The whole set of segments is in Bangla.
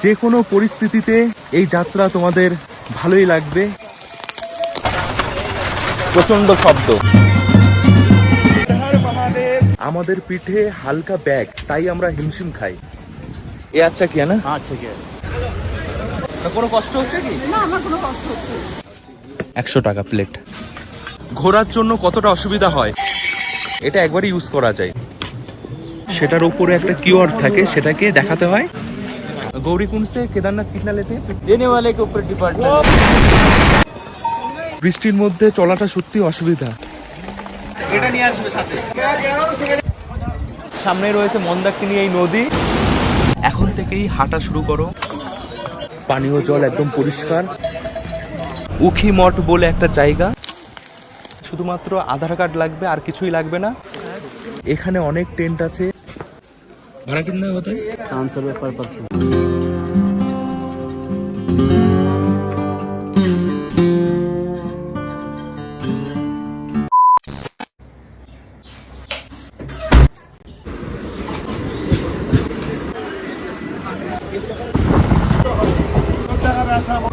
যে কোনো পরিস্থিতিতে এই যাত্রা তোমাদের ভালোই লাগবে। প্রচন্ড শব্দ। আমাদের পিঠে হালকা ব্যাগ, তাই আমরা হিমশিম খাই। এ আচ্ছা কি না? আচ্ছা কি কোনো কষ্ট হচ্ছে কি? না, আমার কোনো কষ্ট হচ্ছে না। 100 টাকা প্লেট। ঘোরার জন্য কতটা অসুবিধা হয় এটা একবারই ইউজ করা যায়। সেটার উপরে একটা কিওয়ার্ড থাকে, সেটাকে দেখাতে হয়। গৌরীকুণ্ড से केदारनाथ कितना लेते हैं? देने वाले के ऊपर डिपेंड। বৃষ্টির মধ্যে চলাটা সত্যি অসুবিধা। এটা নিয়ে আসবে সাথে। সামনে রয়েছে মন্দাকিনী এই নদী। এখন থেকেই হাঁটা শুরু করো। পানীয় জল একদম পরিষ্কার। উখি মঠ বলে একটা জায়গা, শুধুমাত্র আধার কার্ড লাগবে, আর কিছুই লাগবে না। এখানে অনেক টেন্ট আছে। ভাড়া কিतना होता है? 500 रुपये पर पर्सन।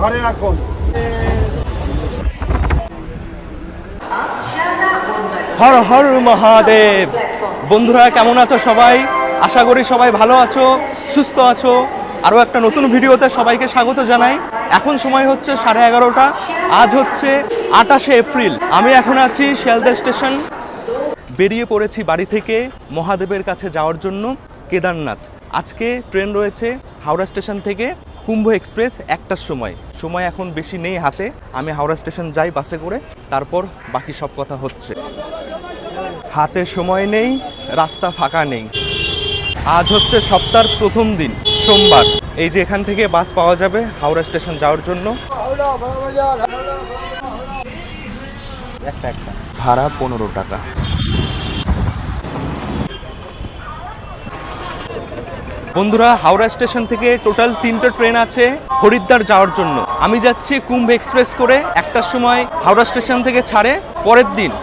ঘরে রাখুন। হর হর মহাদেব। বন্ধুরা কেমন আছো সবাই? আশা করি সবাই ভালো আছো, সুস্থ আছো। আরও একটা নতুন ভিডিওতে সবাইকে স্বাগত জানাই। এখন সময় হচ্ছে 11:30। আজ হচ্ছে 28শে এপ্রিল। আমি এখন আছি শিয়ালদা স্টেশন। বেরিয়ে পড়েছি বাড়ি থেকে মহাদেবের কাছে যাওয়ার জন্য, কেদারনাথ। আজকে ট্রেন রয়েছে হাওড়া স্টেশন থেকে কুম্ভ এক্সপ্রেস 1টার সময়। সময় এখন বেশি নেই হাতে। আমি হাওড়া স্টেশন যাই বাসে করে, তারপর বাকি সব কথা হচ্ছে। হাতে সময় নেই, রাস্তা ফাঁকা নেই। আজ হচ্ছে সপ্তাহের প্রথম দিন, সোমবার। এই যে এখান থেকে বাস পাওয়া যাবে হাওড়া স্টেশন যাওয়ার জন্য। একটা ভাড়া 15 টাকা। বন্ধুরা, হাওড়া স্টেশন থেকে টোটাল 3টে ট্রেন আছে হরিদ্বার যাওয়ার জন্য। আমি যাচ্ছি কুম্ভ এক্সপ্রেস করে। 1টার সময় হাওড়া স্টেশন থেকে ছাড়ে, পরের দিন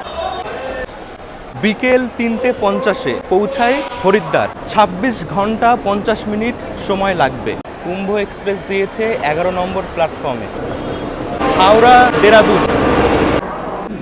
বিকেল 3:50 পৌঁছায় হরিদ্বার। 26 ঘন্টা 50 মিনিট সময় লাগবে। কুম্ভ এক্সপ্রেস দিয়েছে 11 নম্বর প্ল্যাটফর্মে, হাওড়া দেরাদুন।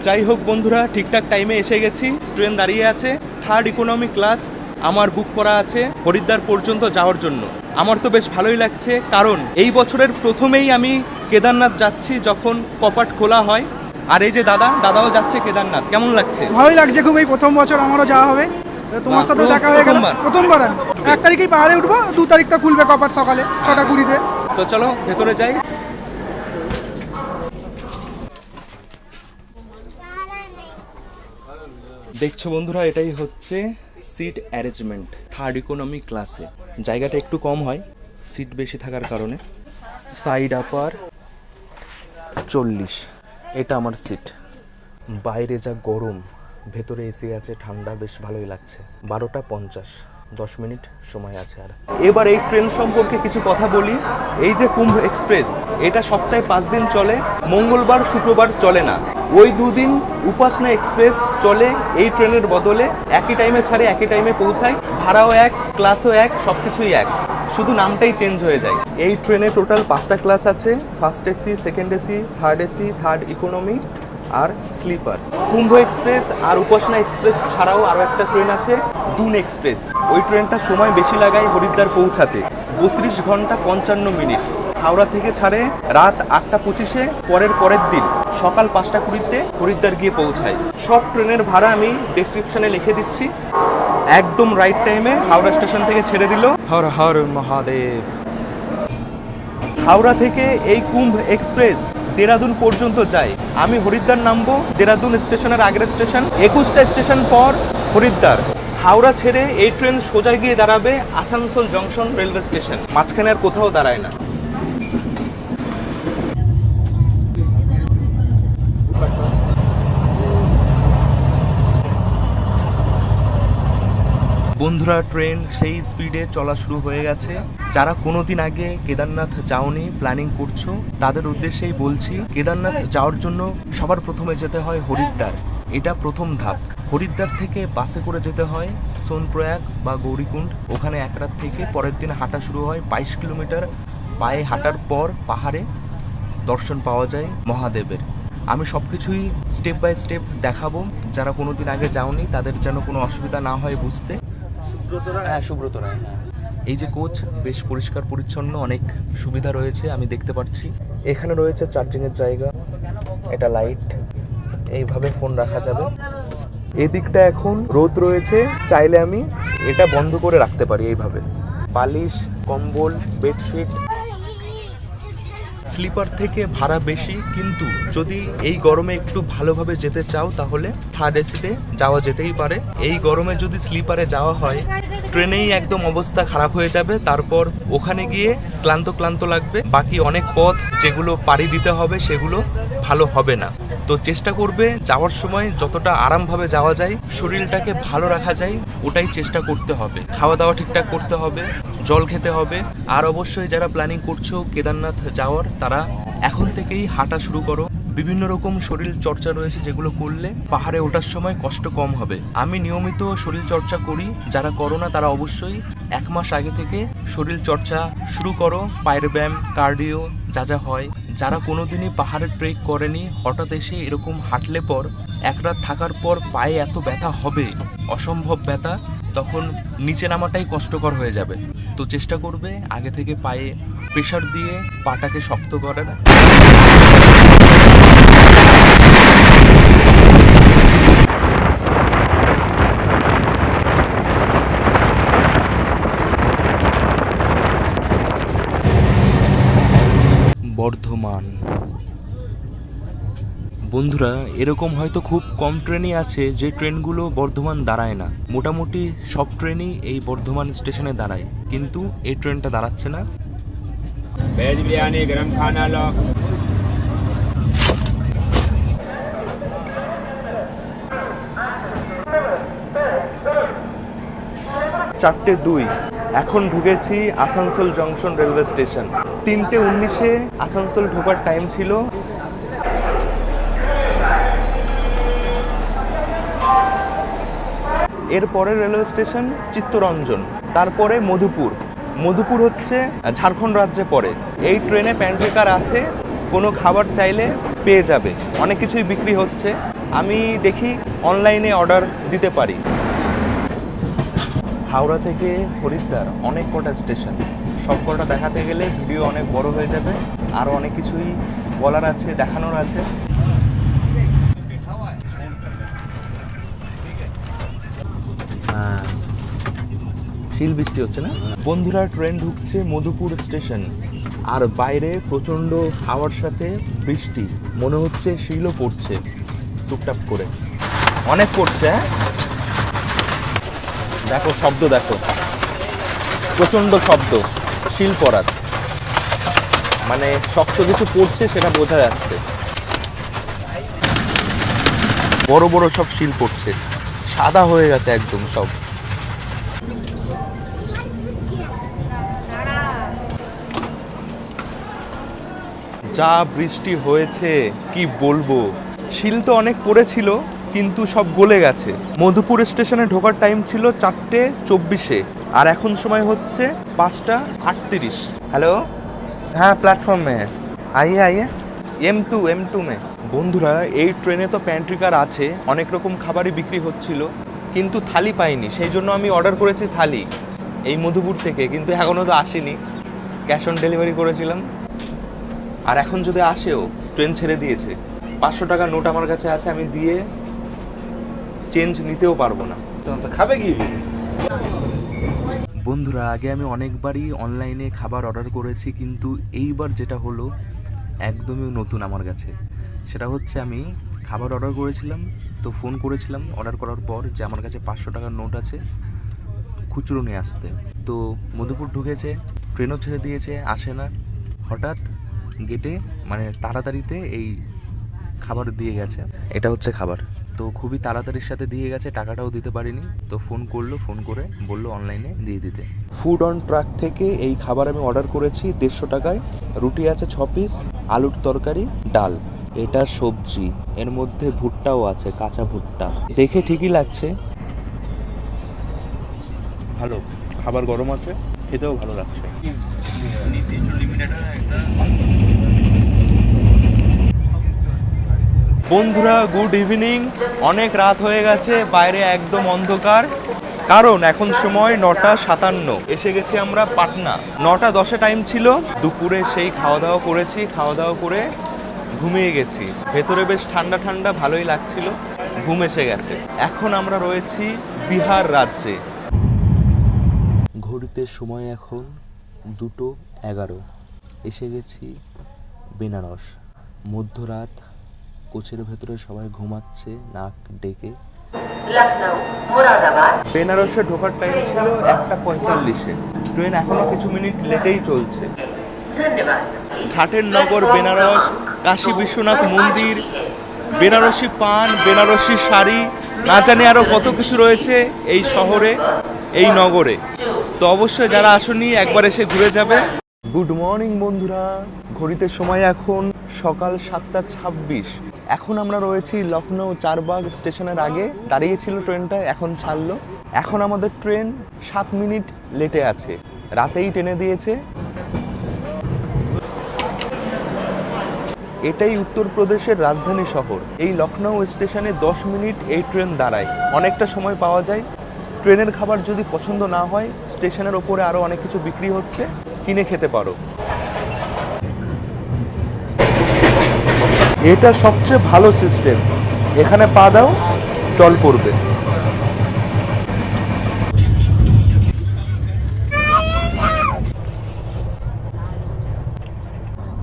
যাই হোক বন্ধুরা, ঠিকঠাক টাইমে এসে গেছি। ট্রেন দাঁড়িয়ে আছে, 3rd ইকোনমি ক্লাস আমার বুক করা আছে হরিদ্বার পর্যন্ত যাওয়ার জন্য। আমার তো বেশ ভালোই লাগছে, কারণ এই বছরের প্রথমেই আমি কেদারনাথ যাচ্ছি যখন কপাট খোলা হয়। আর এই যে দাদাও যাচ্ছে কেদারনাথ। কেমন লাগছে? ভালোই লাগছে খুব। এই প্রথম বছর আমারও যাওয়া হবে। তোমার সাথে দেখা হয়ে গেল। প্রথমবার আমি 1 তারিখেই পাহাড়ে উঠবো, 2 তারিখটা খুলবে কপাট সকালে 6:20-তে। তো চলো ভেতরে যাই। দেখছো বন্ধুরা, এটাই হচ্ছে সিট অ্যারেঞ্জমেন্ট 3rd ইকোনমি ক্লাসে। জায়গাটা একটু কম হয় সিট বেশি থাকার কারণে। সাইড আপার 40, এটা আমার সিট। বাইরে যা গরম, ভেতরে এসি আছে, ঠান্ডা, বেশ ভালোই লাগছে। 12:50, 10 মিনিট সময় আছে আর। এবার এই ট্রেন সম্পর্কে কিছু কথা বলি। এই যে কুম্ভ এক্সপ্রেস, এটা সপ্তাহে 5 দিন চলে। মঙ্গলবার শুক্রবার চলে না। ওই 2 দিন উপাসনা এক্সপ্রেস চলে এই ট্রেনের বদলে। একই টাইমে ছাড়ে, একই টাইমে পৌঁছায়। ভাড়াও এক, ক্লাসও এক, সব কিছুই এক, শুধু নামটাই চেঞ্জ হয়ে যায়। এই ট্রেনে টোটাল 5টা ক্লাস আছে, 1st AC, 2nd AC, 3rd AC, 3rd economy আর স্লিপার। কুম্ভ এক্সপ্রেস আর উপাসনা এক্সপ্রেস ছাড়াও আরও একটা ট্রেন আছে, দুন এক্সপ্রেস। ওই ট্রেনটা সময় বেশি লাগায় হরিদ্বার পৌঁছাতে, 32 ঘন্টা 55 মিনিট। হাওড়া থেকে ছাড়ে রাত 8:25, পরের দিন সকাল 5:20-তে হরিদ্বার গিয়ে পৌঁছায়। সব ট্রেনের ভাড়া আমি ডেসক্রিপশনে লিখে দিচ্ছি। একদম রাইট টাইমে হাওড়া স্টেশন থেকে ছেড়ে দিল। হর হর মহাদেব। হাওড়া থেকে এই কুম্ভ এক্সপ্রেস দেরাদুন পর্যন্ত যায়। আমি হরিদ্বার নামবো দেরাদুন স্টেশনের আগের স্টেশন। 21টা স্টেশন পর হরিদ্বার। হাওড়া ছেড়ে এই ট্রেন সোজা গিয়ে দাঁড়াবে আসানসোল জংশন রেলওয়ে স্টেশন। মাঝখানে আর কোথাও দাঁড়ায় না। বন্ধুরা, ট্রেন সেই স্পিডে চলা শুরু হয়ে গেছে। যারা কোনোদিন আগে কেদারনাথ যাওনি, প্ল্যানিং করছো, তাদের উদ্দেশ্যেই বলছি, কেদারনাথ যাওয়ার জন্য সবার প্রথমে যেতে হয় হরিদ্বার। এটা প্রথম ধাপ। হরিদ্বার থেকে বাসে করে যেতে হয় সোনপ্রয়াগ বা গৌরীকুণ্ড। ওখানে 1 রাত থেকে পরের দিন হাঁটা শুরু হয় 22 কিলোমিটার পায়ে হাঁটার পর পাহাড়ে দর্শন পাওয়া যায় মহাদেবের। আমি সব কিছুই স্টেপ বাই স্টেপ দেখাবো, যারা কোনোদিন আগে যাওনি তাদের যেন কোনো অসুবিধা না হয় বুঝতে। হ্যাঁ, সুব্রত রায়। হ্যাঁ, এই যে কোচ বেশ পরিষ্কার পরিচ্ছন্ন, অনেক সুবিধা রয়েছে আমি দেখতে পাচ্ছি। এখানে রয়েছে চার্জিংয়ের জায়গা, এটা লাইট, এইভাবে ফোন রাখা যাবে। এদিকটা এখন রোদ রয়েছে, চাইলে আমি এটা বন্ধ করে রাখতে পারি এইভাবে। বালিশ, কম্বল, বেডশিট। স্লিপার থেকে ভাড়া বেশি, কিন্তু যদি এই গরমে একটু ভালোভাবে যেতে চাও তাহলে থার্ড এসিতে যাওয়া যেতেই পারে। এই গরমে যদি স্লিপারে যাওয়া হয় ট্রেনেই একদম অবস্থা খারাপ হয়ে যাবে, তারপর ওখানে গিয়ে ক্লান্ত ক্লান্ত লাগবে, বাকি অনেক পথ যেগুলো পাড়ি দিতে হবে সেগুলো ভালো হবে না। তো চেষ্টা করবে যাওয়ার সময় যতটা আরামভাবে যাওয়া যায়, শরীরটাকে ভালো রাখা যায় ওটাই চেষ্টা করতে হবে। খাওয়া দাওয়া ঠিকঠাক করতে হবে, জল খেতে হবে। আর অবশ্যই যারা প্ল্যানিং করছো কেদারনাথ যাওয়ার, তারা এখন থেকেই হাঁটা শুরু করো। বিভিন্ন রকম শরীর চর্চা রয়েছে যেগুলো করলে পাহাড়ে ওঠার সময় কষ্ট কম হবে। আমি নিয়মিত শরীর চর্চা করি, যারা করো না তারা অবশ্যই 1 মাস আগে থেকে শরীর চর্চা শুরু করো। পায়ের ব্যায়াম, কার্ডিও যা যা হয়। যারা কোনোদিনই পাহাড়ে ট্রেক করেনি, হঠাৎ এসে এরকম হাঁটলে পর এক রাত থাকার পর পায়ে এত ব্যথা হবে, অসম্ভব ব্যথা, তখন নিচে নামাটাই কষ্টকর হয়ে যাবে। তো চেষ্টা করবে আগে থেকে পায়ে প্রেশার দিয়ে পাটাকে শক্ত করার। বর্ধমান। বন্ধুরা, এরকম হয়তো খুব কম ট্রেনই আছে যে ট্রেনগুলো বর্ধমান দাঁড়ায় না। মোটামুটি সব ট্রেনই এই বর্ধমান স্টেশনে দাঁড়ায়, কিন্তু এই ট্রেনটা দাঁড়াচ্ছে না। वेज बिरयानी गरम खाना लो। 4:02 এখন ঢুকেছি Asansol junction railway station. 3:19 Asansol ঢোকার টাইম ছিল। এরপরে রেলওয়ে স্টেশন চিত্তরঞ্জন, তারপরে মধুপুর। মধুপুর হচ্ছে ঝাড়খণ্ড রাজ্যে পড়ে। এই ট্রেনে প্যান্ট্রি কার আছে, কোনো খাবার চাইলে পেয়ে যাবে, অনেক কিছুই বিক্রি হচ্ছে। আমি দেখি অনলাইনে অর্ডার দিতে পারি। হাওড়া থেকে হরিদ্বার অনেক কটা স্টেশন, সব কটা দেখাতে গেলে ভিডিও অনেক বড় হয়ে যাবে। আরও অনেক কিছুই বলার আছে, দেখানোর আছে। শিল বৃষ্টি হচ্ছে না বন্ধুরা। ট্রেন ঢুকছে মধুপুর স্টেশন, আর বাইরে প্রচণ্ড হাওয়ার সাথে বৃষ্টি, মনে হচ্ছে শিলও পড়ছে টুকটাক করে, অনেক পড়ছে। হ্যাঁ, দেখো শব্দ, দেখো প্রচণ্ড শব্দ শিল পড়ার, মানে শক্ত কিছু পড়ছে সেটা বোঝা যাচ্ছে। বড় বড় সব শিল পড়ছে, সাদা হয়ে গেছে একদম সব। যা বৃষ্টি হয়েছে কি বলবো, শিল তো অনেক পড়েছিল কিন্তু সব গলে গেছে। মধুপুর স্টেশনে ঢোকার টাইম ছিল 4:24, আর এখন সময় হচ্ছে 5:38। হ্যালো, হ্যাঁ প্ল্যাটফর্ম মে আইয়ে আইয়ে M2 মে। বন্ধুরা, এই ট্রেনে তো প্যান্ট্রি কার আছে, অনেক রকম খাবারই বিক্রি হচ্ছিল, কিন্তু থালি পাইনি। সেই জন্য আমি অর্ডার করেছি থালি এই মধুপুর থেকে, কিন্তু এখনও তো আসেনি। ক্যাশ অন ডেলিভারি করেছিলাম, আর এখন যদি আসেও ট্রেন ছেড়ে দিয়েছে। 500 টাকার নোট আমার কাছে আছে, আমি দিয়ে চেঞ্জ নিতেও পারবো না। খাবে কি বন্ধুরা, আগে আমি অনেকবারই অনলাইনে খাবার অর্ডার করেছি, কিন্তু এইবার যেটা হলো একদমই নতুন আমার কাছে। সেটা হচ্ছে আমি খাবার অর্ডার করেছিলাম, তো ফোন করেছিলাম অর্ডার করার পর যে আমার কাছে 500 টাকার নোট আছে, খুচরো নিয়ে আসতে। তো মধুপুর ঢুকেছে, ট্রেনও ছেড়ে দিয়েছে, আসে না। হঠাৎ গেটে মানে তাড়াতাড়িতে এই খাবার দিয়ে গেছে। এটা হচ্ছে খাবার, তো খুবই তাড়াতাড়ির সাথে দিয়ে গেছে, টাকাটাও দিতে পারিনি। তো ফোন করলো, ফোন করে বললো অনলাইনে দিয়ে দিতে। ফুড অন ট্রাক থেকে এই খাবার আমি অর্ডার করেছি 150 টাকায়। রুটি আছে 6 পিস, আলুর তরকারি, ডাল, এটা সবজি, এর মধ্যে ভুট্টাও আছে, কাঁচা ভুট্টা। দেখে ঠিকই লাগছে, ভালো খাবার, গরম আছে, খেতেও ভালো লাগছে। বন্ধুরা গুড ইভিনিং। অনেক রাত হয়ে গেছে, বাইরে একদম অন্ধকার, কারণ এখন সময় 9:57। এসে গেছি আমরা পাটনা। 9:10 টাইম ছিল। দুপুরে সেই খাওয়া দাওয়া করেছি, খাওয়া দাওয়া করে ঘুমিয়ে গেছি। ভেতরে বেশ ঠান্ডা ঠান্ডা, ভালোই লাগছিল, ঘুম এসে গেছে। এখন আমরা রয়েছি বিহার রাজ্যে। ঘড়িতে সময় এখন 2:11। এসে গেছি বেনারস। মধ্যরাত, কোচের ভেতরে সবাই ঘুমাচ্ছে নাক ডেকে। বেনারসে ঢোকার টাইম ছিল 1:45। ট্রেন এখনো কিছু মিনিট লেটেই চলছে। ঘাটের নগর বেনারস, কাশী বিশ্বনাথ মন্দির, বেনারসি পান, বেনারসি শাড়ি, না জানি আরও কত কিছু রয়েছে এই শহরে, এই নগরে। তো অবশ্যই যারা আসেনি একবার এসে ঘুরে যাবে। গুড মর্নিং বন্ধুরা। ঘড়িতে সময় এখন সকাল 7:26। এখন আমরা রয়েছি লখনৌ চারবাগ স্টেশনের আগে। দাঁড়িয়েছিল ট্রেনটা, এখন ছাড়লো। এখন আমাদের ট্রেন 7 মিনিট লেটে আছে, রাতেই টেনে দিয়েছে। এটাই উত্তরপ্রদেশের রাজধানী শহর। এই লখনৌ স্টেশনে 10 মিনিট এই ট্রেন দাঁড়ায়, অনেকটা সময় পাওয়া যায়। ট্রেনের খাবার যদি পছন্দ না হয়, স্টেশনের ওপরে আরও অনেক কিছু বিক্রি হচ্ছে, কিনে খেতে পারো। এটা সবচেয়ে ভালো সিস্টেম, এখানে পা দাও, জল পড়বে।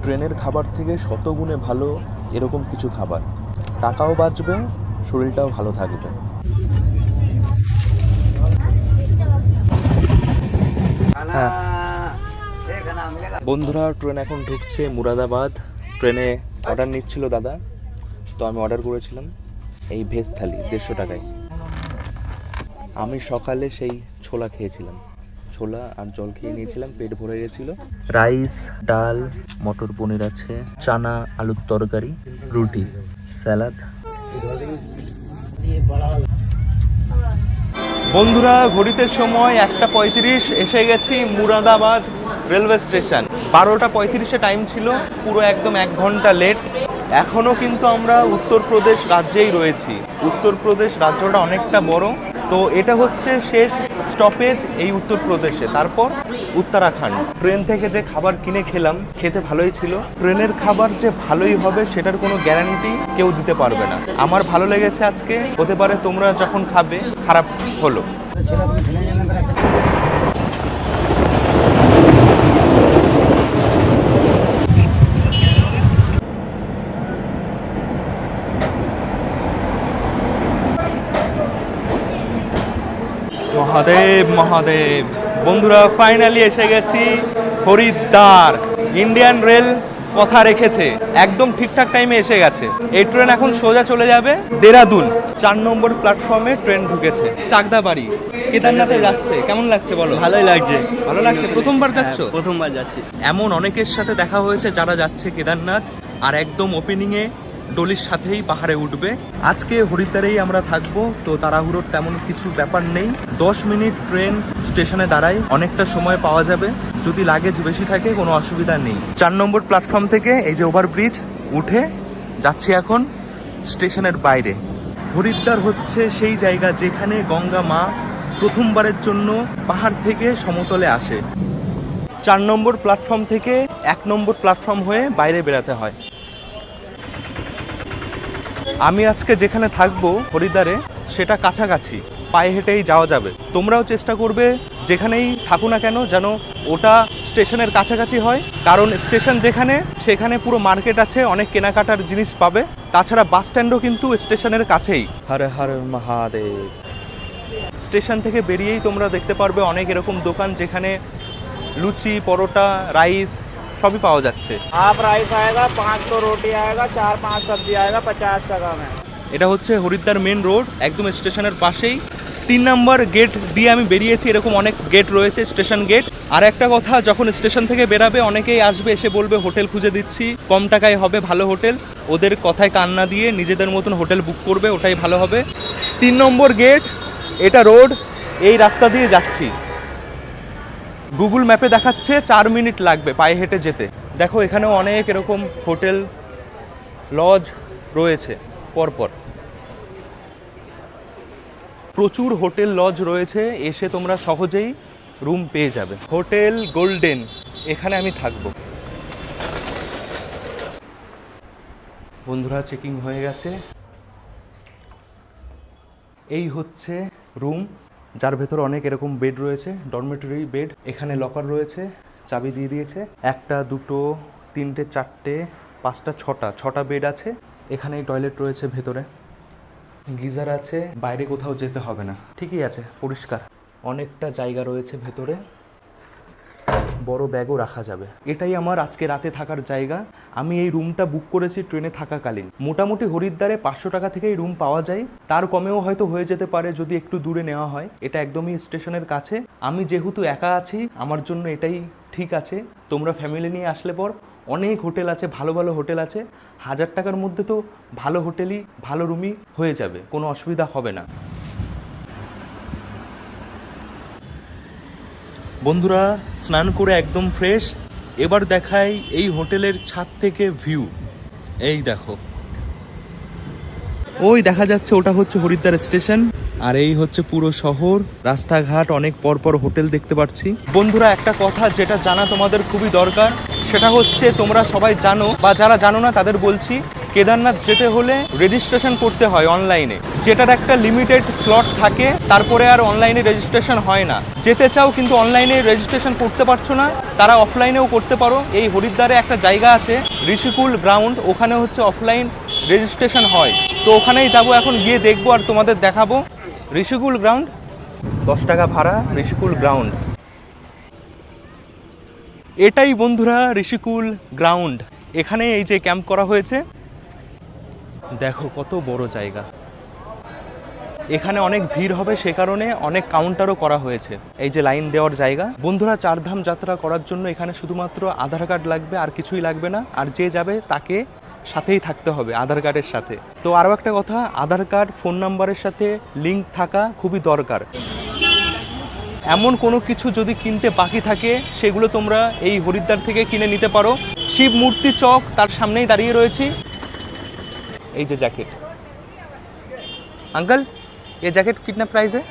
ট্রেনের খাবার থেকে শতগুণে ভালো এরকম কিছু খাবার। টাকাও বাঁচবে, শরীরটাও ভালো থাকবে। বন্ধুরা, ট্রেন এখন ঢুকছে মুরাদাবাদ। ট্রেনে অর্ডার নিচ্ছিল দাদা, তো আমি অর্ডার করেছিলাম এই ভেজ থালি 150 টাকায়। আমি সকালে সেই ছোলা খেয়েছিলাম, ছোলা আর জল খেয়ে নিয়েছিলাম, পেট ভরে গেছিল। রাইস, ডাল, মটর পনির আছে, চানা আলুর তরকারি, রুটি, স্যালাড। বন্ধুরা, ঘড়িতে সময় 1:35। এসে গেছি মুরাদাবাদ রেলওয়ে স্টেশন। 12:35 টাইম ছিল, পুরো একদম 1 ঘন্টা লেট। এখনও কিন্তু আমরা উত্তরপ্রদেশ রাজ্যেই রয়েছি। উত্তরপ্রদেশ রাজ্যটা অনেকটা বড়, তো এটা হচ্ছে শেষ স্টপেজ এই উত্তরপ্রদেশে, তারপর উত্তরাখণ্ড। ট্রেন থেকে যে খাবার কিনে খেলাম, খেতে ভালোই ছিল। ট্রেনের খাবার যে ভালোই হবে সেটার কোনো গ্যারান্টি কেউ দিতে পারবে না। আমার ভালো লেগেছে আজকে, হতে পারে তোমরা যখন খাবে খারাপ হলো। মহাদেব মহাদেব। বন্ধুরা, ফাইনালি এসে গেছি হরিদ্বার। ইন্ডিয়ান রেল কথা রেখেছে, একদম ঠিকঠাক টাইমে এসে গেছে। এই ট্রেন এখন সোজা চলে যাবে দেরাদুন। 4 নম্বর প্ল্যাটফর্মে ট্রেন ঢুকেছে। চাকদাবাড়ি কেদারনাথে যাচ্ছে। কেমন লাগছে বলো? ভালোই লাগছে। ভালো লাগছে? প্রথমবার যাচ্ছ? প্রথমবার যাচ্ছি। এমন অনেকের সাথে দেখা হয়েছে যারা যাচ্ছে কেদারনাথ, আর একদম ওপেনিংয়ে ডলির সাথেই পাহাড়ে উঠবে। আজকে হরিদ্বারেই আমরা থাকবো, তো তাড়াহুড়োর তেমন কিছু ব্যাপার নেই। 10 মিনিট ট্রেন স্টেশনে দাঁড়ায়, অনেকটা সময় পাওয়া যাবে। যদি লাগেজ বেশি থাকে কোনো অসুবিধা নেই। 4 নম্বর প্ল্যাটফর্ম থেকে এই যে ওভারব্রিজ উঠে যাচ্ছি এখন স্টেশনের বাইরে। হরিদ্বার হচ্ছে সেই জায়গা যেখানে গঙ্গা মা প্রথমবারের জন্য পাহাড় থেকে সমতলে আসে। 4 নম্বর প্ল্যাটফর্ম থেকে 1 নম্বর প্ল্যাটফর্ম হয়ে বাইরে বেরাতে হয়। আমি আজকে যেখানে থাকবো হরিদ্বারে, সেটা কাছাকাছি, পায়ে হেঁটেই যাওয়া যাবে। তোমরাও চেষ্টা করবে যেখানেই থাকো না কেন যেন ওটা স্টেশনের কাছাকাছি হয়, কারণ স্টেশন যেখানে সেখানে পুরো মার্কেট আছে, অনেক কেনাকাটার জিনিস পাবে। তাছাড়া বাস স্ট্যান্ডও কিন্তু স্টেশনের কাছেই। হর হর মহাদেব। স্টেশন থেকে বেরিয়েই তোমরা দেখতে পারবে অনেক এরকম দোকান যেখানে লুচি, পরোটা, রাইস সবই পাওয়া যাচ্ছে। हाफ राइस आएगा, 5 तो रोटी आएगा, 4-5 सब्जी आएगा 50 টাকা में। এটা হচ্ছে হরিদ্বার মেন রোড, একদম স্টেশনের পাশেই। 3 নম্বর গেট দিয়ে আমি বেরিয়েছি। এরকম অনেক গেট রয়েছে, স্টেশন গেট। আর একটা কথা, যখন স্টেশন থেকে বেরাবে অনেকেই আসবে, এসে বলবে হোটেল খুঁজে দিচ্ছি, কম টাকায় হবে ভালো হোটেল। ওদের কথায় কান না দিয়ে নিজেদের মতন হোটেল বুক করবে, ওটাই ভালো হবে। 3 নম্বর গেট, এটা রোড, এই রাস্তা দিয়ে যাচ্ছি। গুগল ম্যাপে দেখাচ্ছে 4 মিনিট লাগবে পায়ে হেঁটে যেতে। দেখো এখানেও অনেক এরকম হোটেল লজ রয়েছে পরপর, প্রচুর হোটেল লজ রয়েছে, এসে তোমরা সহজেই রুম পেয়ে যাবে। হোটেল গোল্ডেন, এখানে আমি থাকবো। বন্ধুরা চেকিং হয়ে গেছে, এই হচ্ছে রুম, যার ভেতর অনেক এরকম বেড রয়েছে, ডরমেটরি বেড। এখানে লকার রয়েছে, চাবি দিয়ে দিয়েছে। 1, 2, 3, 4, 5, 6টা বেড আছে। এখানে টয়লেট রয়েছে ভেতরে, গিজার আছে, বাইরে কোথাও যেতে হবে না। ঠিকই আছে, পরিষ্কার। অনেকটা জায়গা রয়েছে ভেতরে, বড় ব্যাগও রাখা যাবে। এটাই আমার আজকে রাতে থাকার জায়গা। আমি এই রুমটা বুক করেছি ট্রেনে থাকাকালীন। মোটামুটি হরিদ্বারে 500 টাকা থেকেই রুম পাওয়া যায়, তার কমেও হয়তো হয়ে যেতে পারে যদি একটু দূরে নেওয়া হয়। এটা একদমই স্টেশনের কাছে। আমি যেহেতু একা আছি, আমার জন্য এটাই ঠিক আছে। তোমরা ফ্যামিলি নিয়ে আসলে পর অনেক হোটেল আছে, ভালো ভালো হোটেল আছে। 1000 টাকার মধ্যে তো ভালো হোটেলই, ভালো রুমই হয়ে যাবে, কোনো অসুবিধা হবে না। বন্ধুরা স্নান করে একদম ফ্রেশ। এবার দেখাই এই হোটেলের ছাদ থেকে ভিউ। এই দেখো, ওই দেখা যাচ্ছে ওটা হচ্ছে হরিদ্বার স্টেশন, আর এই হচ্ছে পুরো শহর, রাস্তাঘাট, অনেক পরপর হোটেল দেখতে পাচ্ছি। বন্ধুরা একটা কথা যেটা জানা তোমাদের খুবই দরকার, সেটা হচ্ছে তোমরা সবাই জানো, বা যারা জানো না তাদের বলছি, কেদারনাথ যেতে হলে রেজিস্ট্রেশন করতে হয় অনলাইনে, যেটার একটা লিমিটেড স্লট থাকে, তারপরে আর অনলাইনে রেজিস্ট্রেশন হয় না। যেতে চাও কিন্তু অনলাইনে রেজিস্ট্রেশন করতে পারছো না, তারা অফলাইনেও করতে পারো। এই হরিদ্বারে একটা জায়গা আছে ঋষিকুল গ্রাউন্ড, ওখানে হচ্ছে অফলাইন রেজিস্ট্রেশন হয়। তো ওখানেই যাবো এখন, গিয়ে দেখবো আর তোমাদের দেখাবো। ঋষিকুল গ্রাউন্ড, 10 টাকা ভাড়া, ঋষিকুল গ্রাউন্ড। এটাই বন্ধুরা ঋষিকুল গ্রাউন্ড। এখানে এই যে ক্যাম্প করা হয়েছে, দেখো কত বড় জায়গা। এখানে অনেক ভিড় হবে, সে কারণে অনেক কাউন্টারও করা হয়েছে। এই যে লাইন দেওয়ার জায়গা। বন্ধুরা 4 ধাম যাত্রা করার জন্য এখানে শুধুমাত্র আধার কার্ড লাগবে, আর কিছুই লাগবে না। আর যে যাবে তাকে সাথেই থাকতে হবে আধার কার্ডের সাথে। তো আরও একটা কথা, আধার কার্ড ফোন নাম্বারের সাথে লিঙ্ক থাকা খুবই দরকার। এমন কোনো কিছু যদি কিনতে বাকি থাকে, সেগুলো তোমরা এই হরিদ্বার থেকে কিনে নিতে পারো। শিব মূর্তি চক, তার সামনেই দাঁড়িয়ে রয়েছি। এই যে জ্যাকেট, আঙ্কল ये জ্যাকেট কিতনা প্রাইস है?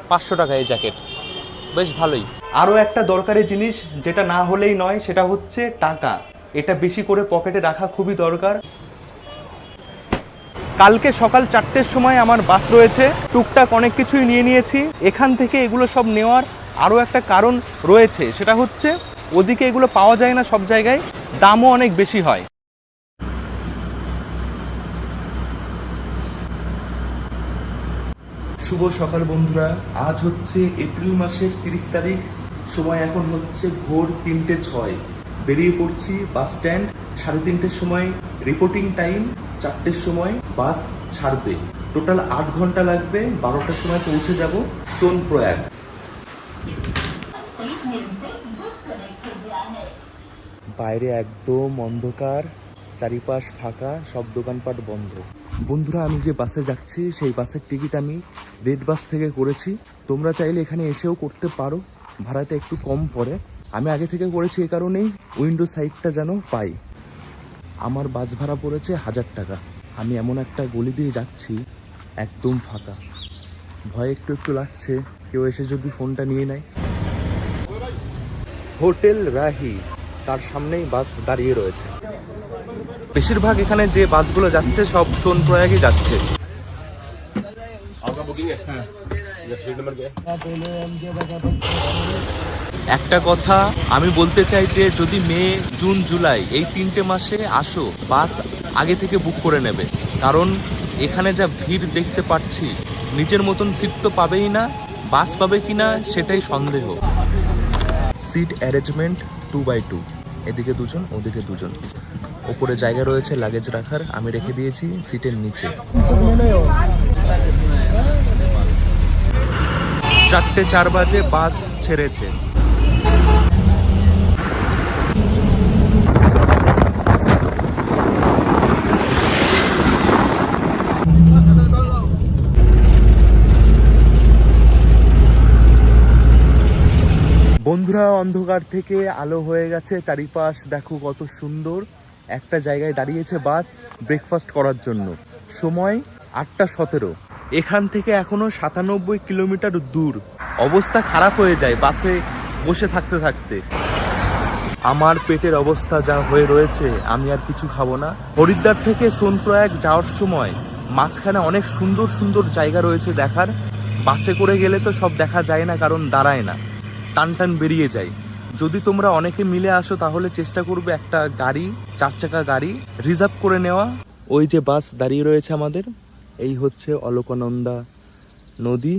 500 টাকা এই জ্যাকেট, বেশ ভালোই। আরও একটা দরকারি জিনিস যেটা না হলেই নয়, সেটা হচ্ছে টাকা। এটা বেশি করে পকেটে রাখা খুবই দরকার। কালকে সকাল 4টের সময় আমার বাস রয়েছে, টুকটাক অনেক কিছুই নিয়ে নিয়েছি। এখান থেকে এগুলো সব নেওয়ার আরও একটা কারণ রয়েছে, সেটা হচ্ছে ওদিকে এগুলো পাওয়া যায় না সব জায়গায়, দামও অনেক বেশি হয়। শুভ সকাল বন্ধুরা, আজ হচ্ছে এপ্রিল মাসের 30 তারিখ। সময় এখন হচ্ছে ভোর 3:06। বেরিয়ে পড়ছি বাস স্ট্যান্ড। 3:30-র সময় রিপোর্টিং টাইম, 4টের সময় বাস ছাড়বে। টোটাল 8 ঘন্টা লাগবে। 12টার সময় পৌঁছে যাব সোনপ্রয়াগ। বাইরে একদম অন্ধকার, চারিপাশ ফাঁকা, সব দোকানপাট বন্ধ। বন্ধুরা আমি যে বাসে যাচ্ছি সেই বাসের টিকিট আমি রেড বাস থেকে করেছি। তোমরা চাইলে এখানে এসেও করতে পারো, ভাড়াটা একটু কম পড়ে। আমি আগে থেকে করেছি এ কারণেই উইন্ডো সাইডটা যেন পাই। আমার বাস ভাড়া পড়েছে 1000 টাকা। আমি এমন একটা গলি দিয়ে যাচ্ছি, একদম ফাঁকা, ভয় একটু একটু লাগছে কেউ এসে যদি ফোনটা নিয়ে নেয়। হোটেল রাহি, তার সামনেই বাস দাঁড়িয়ে রয়েছে। বেশিরভাগ এখানে যে বাসগুলো যাচ্ছে সব সোনপ্রয়াগই যাচ্ছে। একটা কথা আমি বলতে চাই যে যদি মে, জুন, জুলাই এই 3টে মাসে আসো, বাস আগে থেকে বুক করে নেবে। কারণ এখানে যা ভিড় দেখতে পাচ্ছি, নিজের মতন সিট তো পাবেই না, বাস পাবে কিনা সেটাই সন্দেহ। সিট অ্যারেঞ্জমেন্ট 2x2, এদিকে 2জন, ওদিকে 2জন। ওপরে জায়গা রয়েছে লাগেজ রাখার, আমি রেখে দিয়েছি সিটের নিচে। 4:04 বাজে বাস ছেড়েছে। অন্ধকার থেকে আলো হয়ে গেছে, চারিপাশ দেখো কত সুন্দর। একটা জায়গায় দাঁড়িয়েছে বাস ব্রেকফাস্ট করার জন্য। সময় 8:17। এখান থেকে এখনো 97 কিলোমিটার দূর। অবস্থা খারাপ হয়ে যায় বাসে বসে থাকতে থাকতে। আমার পেটের অবস্থা যা হয়ে রয়েছে, আমি আর কিছু খাবো না। হরিদ্বার থেকে সোনপ্রয়াগ যাওয়ার সময় মাঝখানে অনেক সুন্দর সুন্দর জায়গা রয়েছে দেখার। বাসে করে গেলে তো সব দেখা যায় না, কারণ দাঁড়ায় না, টান টান বেরিয়ে যায়। যদি তোমরা অনেকে মিলে আসো তাহলে চেষ্টা করবে একটা গাড়ি, 4 চাকা গাড়ি রিজার্ভ করে নেওয়া। ওই যে বাস দাঁড়িয়ে রয়েছে আমাদের, এই হচ্ছে অলকানন্দা নদী।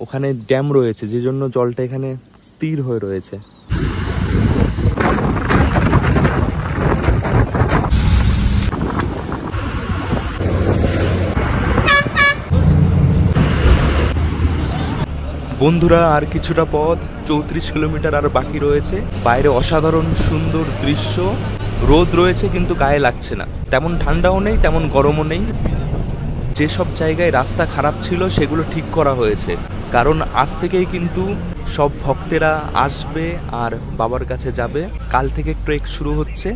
ওখানে ড্যাম রয়েছে, যে জন্য জলটা এখানে স্থির হয়ে রয়েছে। বন্ধুরা, আর কিছুটা পথ, 34 কিলোমিটার আর বাকি রয়েছে। বাইরে অসাধারণ সুন্দর দৃশ্য। রোদ রয়েছে কিন্তু গায়ে লাগছে না, তেমন ঠান্ডাও নেই তেমন গরমও নেই। যেসব জায়গায় রাস্তা খারাপ ছিল সেগুলো ঠিক করা হয়েছে, কারণ আজ থেকেই কিন্তু সব ভক্তেরা আসবে আর বাবার কাছে যাবে। কাল থেকে ট্রেক শুরু হচ্ছে।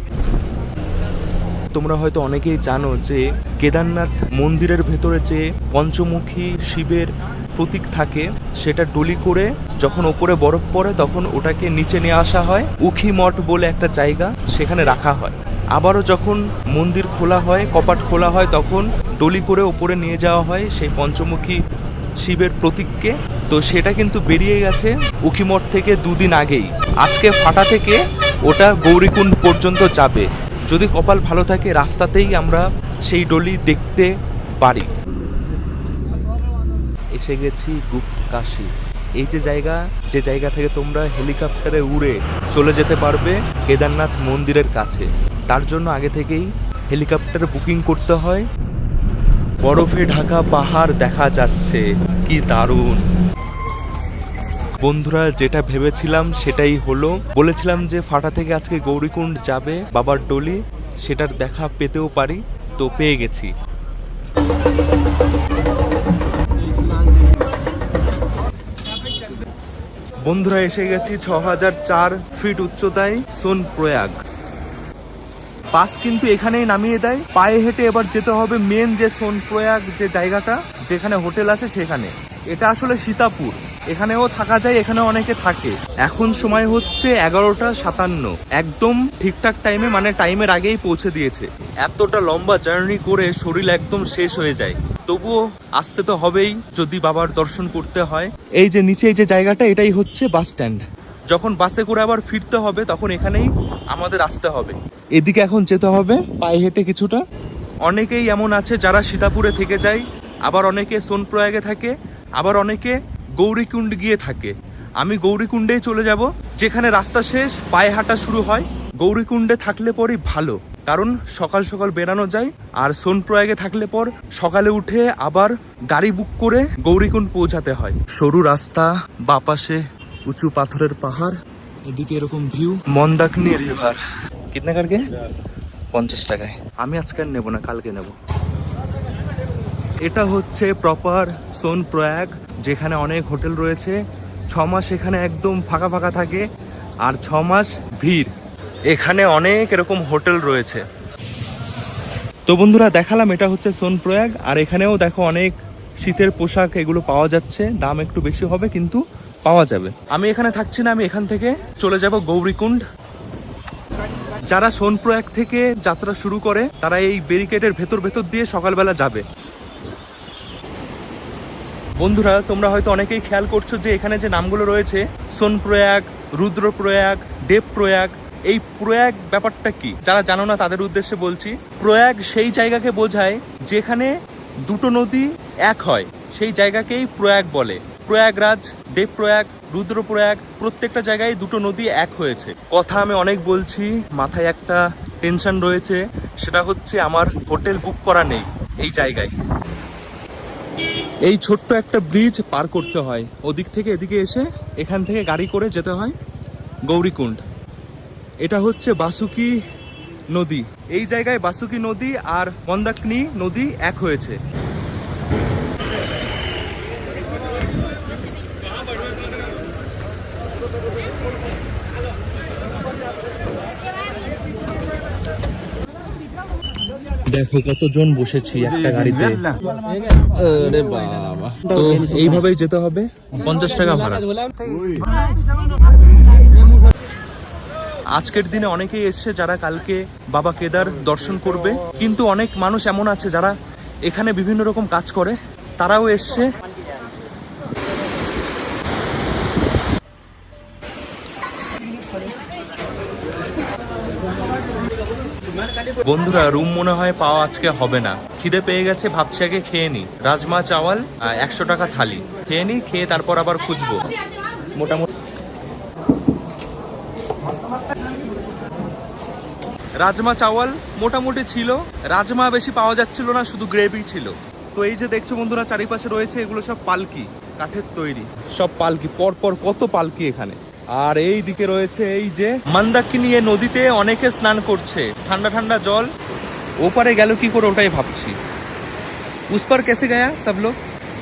তোমরা হয়তো অনেকেই জানো যে কেদারনাথ মন্দিরের ভেতরে যে পঞ্চমুখী শিবের প্রতীক থাকে, সেটা ডলি করে যখন ওপরে বরফ পড়ে তখন ওটাকে নিচে নিয়ে আসা হয়। উখি মঠ বলে একটা জায়গা, সেখানে রাখা হয়। আবারও যখন মন্দির খোলা হয়, কপাট খোলা হয়, তখন ডলি করে ওপরে নিয়ে যাওয়া হয় সেই পঞ্চমুখী শিবের প্রতীককে। তো সেটা কিন্তু বেরিয়ে গেছে উখি মঠ থেকে 2 দিন আগেই। আজকে ফাটা থেকে ওটা গৌরীকুণ্ড পর্যন্ত যাবে। যদি কপাল ভালো থাকে রাস্তাতেই আমরা সেই ডলি দেখতে পারি। এসে গেছি গুপ্তকাশী। এই যে জায়গা থেকে তোমরা হেলিকপ্টারে উড়ে চলে যেতে পারবে কেদারনাথ মন্দিরের কাছে। তার জন্য আগে থেকেই হেলিকপ্টার বুকিং করতে হয়। বরফে ঢাকা পাহাড় দেখা যাচ্ছে, কি দারুণ। বন্ধুরা, যেটা ভেবেছিলাম সেটাই হলো। বলেছিলাম যে ফাটা থেকে আজকে গৌরীকুণ্ড যাবে বাবার ডলি, সেটার দেখা পেতেও পারি, তো পেয়ে গেছি। বন্ধুরা, এসে গেছি 6004 ফিট উচ্চতায় সোনপ্রয়াগ। বাস কিন্তু এখানেই নামিয়ে দেয়। পায়ে হেঁটে এবার যেতে হবে মেন যে সোনপ্রয়াগ যে জায়গাটা, যেখানে হোটেল আছে সেখানে। এটা আসলে সীতাপুর, এখানেও থাকা যায়, এখানে অনেকে থাকে। এখন সময় হচ্ছে 11:57, একদম ঠিকঠাক টাইমে, মানে টাইমের আগেই পৌঁছে দিয়েছে। এতটা লম্বা জার্নি করে শরীর একদম শেষ হয়ে যায়, তবুও আসতে তো হবেই যদি বাবার দর্শন করতে হয়। এই যে নিচে যে জায়গাটা, এটাই হচ্ছে বাস স্ট্যান্ড। যখন বাসে করে আবার ফিরতে হবে তখন এখানেই আমাদের আসতে হবে। এদিকে এখন যেতে হবে পায়ে হেঁটে কিছুটা। অনেকেই এমন আছে যারা সীতাপুরে থেকে যায়, আবার অনেকে সোনপ্রয়াগে থাকে, আবার অনেকে গৌরীকুণ্ড গিয়ে থাকে। আমি গৌরীকুণ্ডেই চলে যাব, যেখানে রাস্তা শেষ, পায়ে হাঁটা শুরু হয়। গৌরীকুণ্ডে থাকলে পরই ভালো, কারণ সকাল সকাল বেরানো যায়। আর সোনপ্রয়াগে থাকলে পর সকালে উঠে আবার গাড়ি বুক করে গৌরীকুণ্ড পৌঁছাতে হয়। সরু রাস্তা, বাপাশে উঁচু পাথরের পাহাড়, এদিকে এরকম ভিউ। মন্দাকিনী রিভার। কিতনা কারকে? 50 টাকায়। আমি আজকে আর নেবো না, কালকে নেব। এটা হচ্ছে প্রপার সোনপ্রয়াগ, যেখানে অনেক হোটেল রয়েছে। 6 মাস এখানে একদম ফাঁকা ফাঁকা থাকে, আর 6 মাস ভিড়। এখানে অনেক এরকম হোটেল রয়েছে। তো বন্ধুরা, দেখালাম এটা হচ্ছে সোনপ্রয়াগ। আর এখানেও দেখো অনেক শীতের পোশাক এগুলো পাওয়া যাচ্ছে। দাম একটু বেশি হবে কিন্তু পাওয়া যাবে। আমি এখানে থাকছি না, আমি এখান থেকে চলে যাব গৌরীকুণ্ড। যারা সোনপ্রয়াগ থেকে যাত্রা শুরু করে তারা এই ব্যারিকেডের ভেতর দিয়ে সকালবেলা যাবে। বন্ধুরা, তোমরা হয়তো অনেকেই খেয়াল করছো যে এখানে যে নামগুলো রয়েছে, সোনপ্রয়াগ, রুদ্রপ্রয়াগ, দেবপ্রয়াগ, এই প্রয়াগ ব্যাপারটা কি? যারা জানো না তাদের উদ্দেশ্যে বলছি। প্রয়াগ সেই জায়গাকে বোঝায় যেখানে দুটো নদী এক হয়, সেই জায়গাকেই প্রয়াগ বলে। প্রয়াগরাজ, দেবপ্রয়াগ, রুদ্রপ্রয়াগ, প্রত্যেকটা জায়গায় দুটো নদী এক হয়েছে। কথা আমি অনেক বলছি, মাথায় একটা টেনশন রয়েছে, সেটা হচ্ছে আমার হোটেল বুক করা নেই এই জায়গায়। এই ছোট্ট একটা ব্রিজ পার করতে হয়, ওদিক থেকে এদিকে এসে এখান থেকে গাড়ি করে যেতে হয় গৌরীকুণ্ড। এটা হচ্ছে বাসুকি নদী। এই জায়গায় বাসুকি নদী আর মন্দাকিনী নদী এক হয়েছে। দেখো কতজন বসেছি একটা গাড়িতে। আরে বাবা, তো এইভাবেই যেতে হবে, 50 টাকা ভাড়া। আজকের দিনে অনেকেই এসছে যারা কালকে বাবা কেদার দর্শন করবে, কিন্তু অনেক মানুষ এমন আছে যারা এখানে বিভিন্ন রকম কাজ করে, তারাও এসছে। বন্ধুরা, রুম মনে হয় পাওয়া আজকে হবে না, খিদে পেয়ে গেছে, ভাবছি আগে খেয়ে নি। রাজমা চাওয়াল 100 টাকা থালি, খেয়ে নি, খেয়ে তারপর আবার খুঁজবো। মোটামুটি রাজমা চাওয়াল মোটামুটি ছিল, রাজমা বেশি পাওয়া যাচ্ছিল না, শুধু গ্রেভি ছিল। তো এই যে দেখছো বন্ধুরা, চারিপাশে রয়েছে এগুলো সব পালকি, কাঠের তৈরি সব পালকি, পরপর কত পালকি এখানে। আর এই দিকে রয়েছে এই যে মন্দাকিনী, এই নদীতে অনেকে স্নান করছে, ঠান্ডা ঠান্ডা জল। ওপারে গেল কি করে ওটাই ভাবছি। উস পার কেসে গয়া সব লোক?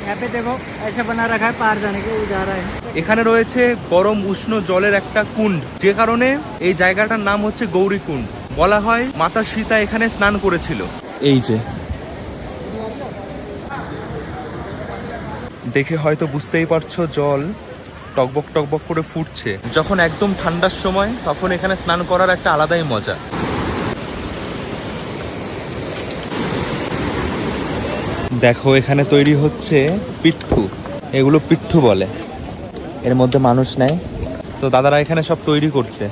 यहाँ पे देखो ऐसे बना रखा है, पार जाने के वो जा रहा है। এখানে রয়েছে গরম উষ্ণ জলের একটা কুণ্ড, যে কারণে এই জায়গাটার নাম হচ্ছে গৌরী কুণ্ড। বলা হয় মাতা সীতা এখানে স্নান করেছিল। এই যে দেখে হয়তো বুঝতেই পারছো, জল টকবক টকবক করে ফুটছে। যখন একদম ঠান্ডার সময় তখন এখানে স্নান করার একটা আলাদাই মজা। দেখো এখানে তৈরি হচ্ছে পিঠু, এগুলো পিঠু বলে, এর মধ্যে মানুষ নেয়। তো দাদারা এখানে সব তৈরি করছে।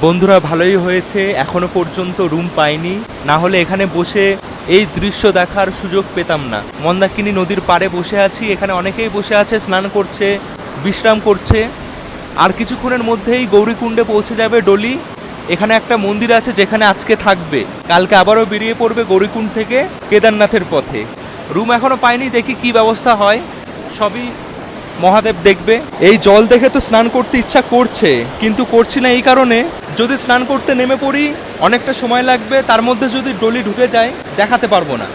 বন্ধুরা, ভালোই হয়েছে এখনো পর্যন্ত রুম পাইনি, না হলে এখানে বসে এই দৃশ্য দেখার সুযোগ পেতাম না। মন্দাকিনী নদীর পাড়ে বসে আছি, এখানে অনেকেই বসে আছে, স্নান করছে, বিশ্রাম করছে। আর কিছুক্ষণের মধ্যেই গৌরীকুণ্ডে পৌঁছে যাবে ডলি। এখানে একটা মন্দির আছে যেখানে আজকে থাকবে, কালকে আবারও বেরিয়ে পড়বে গৌরীকুণ্ড থেকে কেদারনাথের পথে। রুম এখনো পাইনি, দেখি কি ব্যবস্থা হয়, সবই মহাদেব দেখবে। এই জল দেখে তো স্নান করতে ইচ্ছা করছে, কিন্তু করছি না এই কারণে, যদি স্নান করতে নেমে পড়ি অনেকটা সময় লাগবে, তার মধ্যে যদি ডলি ঢুকে যায় দেখাতে পারবো না।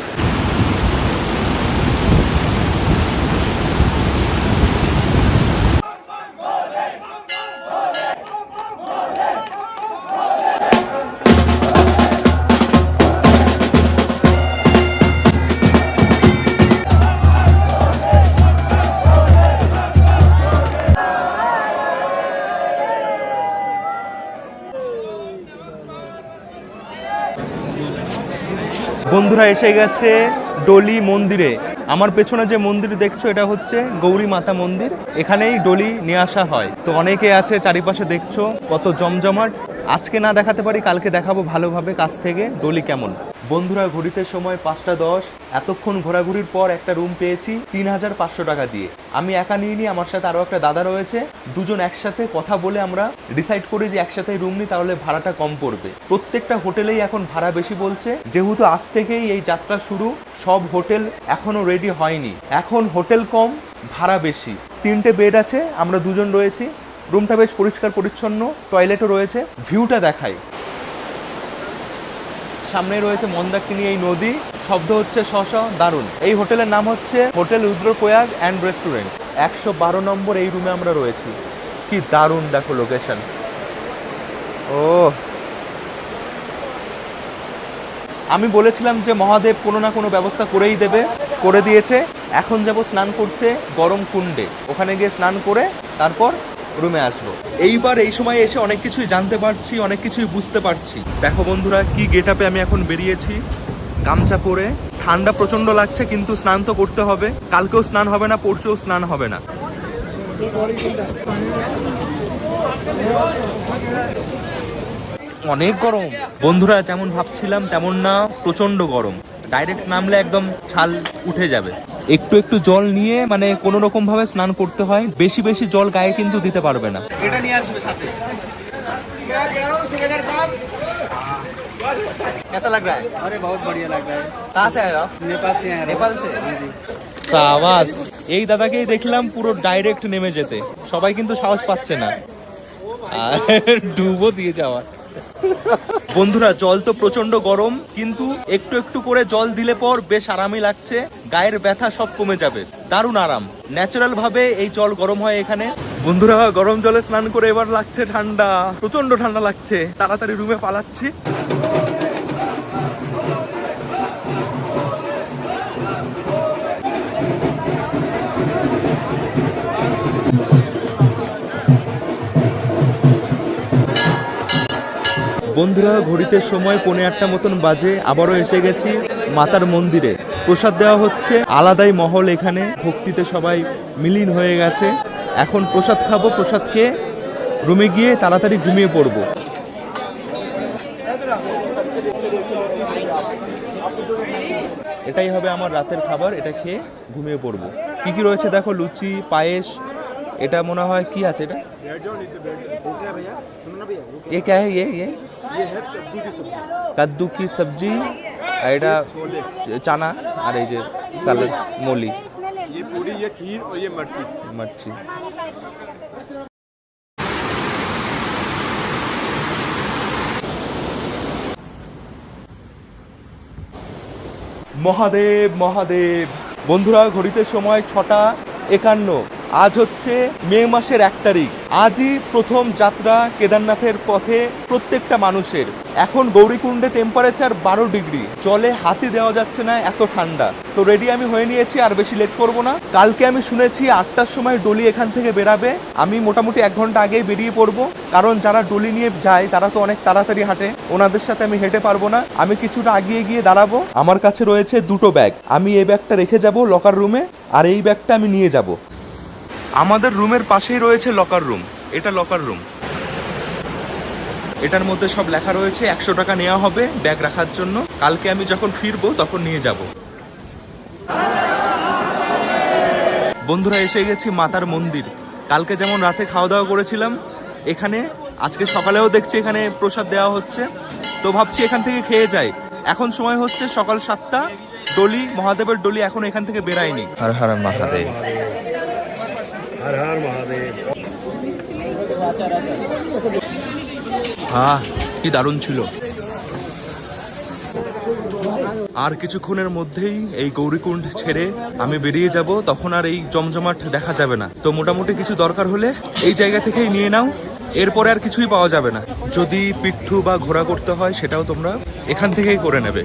বন্ধুরা, এসে গেছে ডলি মন্দিরে। আমার পেছনে যে মন্দির দেখছো এটা হচ্ছে গৌরী মাতা মন্দির, এখানেই ডলি নিয়ে আসা হয়। তো অনেকে আছে চারিপাশে, দেখছো কত জমজমাট। আজকে না দেখাতে পারি, কালকে দেখাবো ভালোভাবে কাছ থেকে ডলি কেমন। বন্ধুরা, ঘড়িতে সময় 5টা 10। এতক্ষণ ঘোরাঘুরির পর একটা রুম পেয়েছি 3500 টাকা দিয়ে। আমি একা নিইনি, আমার সাথে আরও একটা দাদা রয়েছে, দুজন একসাথে কথা বলে আমরা ডিসাইড করি যে একসাথে রুম নিই, তাহলে ভাড়াটা কম পড়বে। প্রত্যেকটা হোটেলেই এখন ভাড়া বেশি বলছে, যেহেতু আজ থেকেই এই যাত্রা শুরু, সব হোটেল এখনো রেডি হয়নি। এখন হোটেল কম, ভাড়া বেশি। 3টে বেড আছে, আমরা দুজন রয়েছি। রুমটা বেশ পরিষ্কার পরিচ্ছন্ন, টয়লেটও রয়েছে। ভিউটা দেখাই, সামনে রয়েছে মন্দাকিনী এই নদী, শব্দ হচ্ছে শশ, দারুণ। এই হোটেলের নাম হচ্ছে হোটেল রুদ্রপ্রয়াগ অ্যান্ড রেস্টুরেন্ট। 112 নম্বর এই রুমে আমরা রয়েছি। কি দারুণ দেখো লোকেশন। ও, আমি বলেছিলাম যে মহাদেব কোনো না কোনো ব্যবস্থা করেই দেবে, করে দিয়েছে। এখন যাব স্নান করতে গরম কুণ্ডে, ওখানে গিয়ে স্নান করে তারপর রুমে আসবো। এইবার এই সময় এসে অনেক কিছুই জানতে পারছি, অনেক কিছুই বুঝতে পারছি। দেখো বন্ধুরা, কি গেট আপে আমি এখন বেরিয়েছি, গামছা পরে। ঠান্ডা প্রচন্ড লাগছে, কিন্তু স্নান তো করতে হবে। কালকেও স্নান হবে না, পরশুও স্নান হবে না। অনেক গরম বন্ধুরা, যেমন ভাবছিলাম তেমন না, প্রচন্ড গরম। ডাইরেক্ট নামলে একদম ছাল উঠে যাবে। একটু একটু জল নিয়ে মানে কোনো রকম ভাবে স্নান করতে হয়, বেশি বেশি জল গায়ে কিন্তু দিতে পারবে না। এটা নিয়ে আসবে সাথে। कैसा लग रहा है? अरे बहुत बढ़िया लग रहा है। कहाँ से आए आप? नेपाल से हैं। नेपाल से? हाँ जी। আওয়াজ, এই দাদাকেই দেখলাম পুরো ডাইরেক্ট নেমে যেতে, সবাই কিন্তু সাহস পাচ্ছে না, আর ডুবো দিয়ে যাওয়া। বন্ধুরা জল তো প্রচন্ড গরম, কিন্তু একটু একটু করে জল দিলে পর বেশ আরামই লাগছে, গায়ের ব্যথা সব কমে যাবে, দারুণ আরাম। ন্যাচারাল ভাবে এই জল গরম হয় এখানে। বন্ধুরা গরম জলে স্নান করে এবার লাগছে ঠান্ডা, প্রচন্ড ঠান্ডা লাগছে, তাড়াতাড়ি রুমে পালাচ্ছি। বন্ধুরা ঘড়িতে সময় 8:45 মতন বাজে, আবারও এসে গেছি মাতার মন্দিরে। প্রসাদ দেওয়া হচ্ছে, আলাদাই মহল এখানে, ভক্তিতে সবাই মিলিন হয়ে গেছে। এখন প্রসাদ খাবো, প্রসাদ খেয়ে রুমে গিয়ে তাড়াতাড়ি ঘুমিয়ে পড়বো। এটাই হবে আমার রাতের খাবার, এটা খেয়ে ঘুমিয়ে পড়বো। কি কি রয়েছে দেখো, লুচি, পায়েস, এটা মনে হয় কি আছে এটা, ये क्या है, ये ये है कद्दू की सब्जी। कद्दू की सब्जी, এটা চানা, আর এই যে সালাদ, मूली, ये पूरी, ये खीर और ये मिर्ची। मच्छी। মহাদেব মহাদেব। বন্ধুরা ঘড়িতে সময় 6:51। আজ হচ্ছে মে মাসের 1 তারিখ। আজই প্রথম যাত্রা কেদারনাথের পথে প্রত্যেকটা মানুষের। এখন গৌরীকুণ্ডে টেম্পারেচার 12 ডিগ্রি, জলে হাতি দেওয়া যাচ্ছে না, এত ঠান্ডা। তো রেডি আমি হয়ে নিয়েছি, আর বেশি লেট করব না। কালকে আমি শুনেছি 8টার সময় ডলি এখান থেকে বেরাবে, আমি মোটামুটি 1 ঘন্টা আগেই বেরিয়ে পড়বো, কারণ যারা ডলি নিয়ে যায় তারা তো অনেক তাড়াতাড়ি হাঁটে, ওনাদের সাথে আমি হেঁটে পারবো না। আমি কিছুটা আগিয়ে গিয়ে দাঁড়াবো। আমার কাছে রয়েছে 2টো ব্যাগ, আমি এই ব্যাগটা রেখে যাব লকার রুমে, আর এই ব্যাগটা আমি নিয়ে যাব। আমাদের রুমের পাশেই রয়েছে লকার রুম, এটা লকার রুম। এটার মধ্যে সব লেখা রয়েছে, 100 টাকা নেওয়া হবে ব্যাগ রাখার জন্য। কালকে আমি যখন ফিরবো তখন নিয়ে যাব। বন্ধুরা এসে গেছি মাতার মন্দির। কালকে যেমন রাতে খাওয়া দাওয়া করেছিলাম এখানে, আজকে সকালেও দেখছি এখানে প্রসাদ দেওয়া হচ্ছে, তো ভাবছি এখান থেকে খেয়ে যাই। এখন সময় হচ্ছে সকাল 7টা, ডলি, মহাদেবের ডলি এখন এখান থেকে বেরায়নি। হর হর মহাদেব, हर हर महादेव। কি দারুণ ছিল। আর কিছুক্ষণের মধ্যেই এই গৌরীকুণ্ড ছেড়ে আমি বেরিয়ে যাব, তখন আর এই জমজমাট দেখা যাবে না। তো মোটামুটি কিছু দরকার হলে এই জায়গা থেকেই নিয়ে নাও, এরপরে আর কিছুই পাওয়া যাবে না। যদি পিঠু বা ঘোড়া করতে হয় সেটাও তোমরা এখান থেকেই করে নেবে।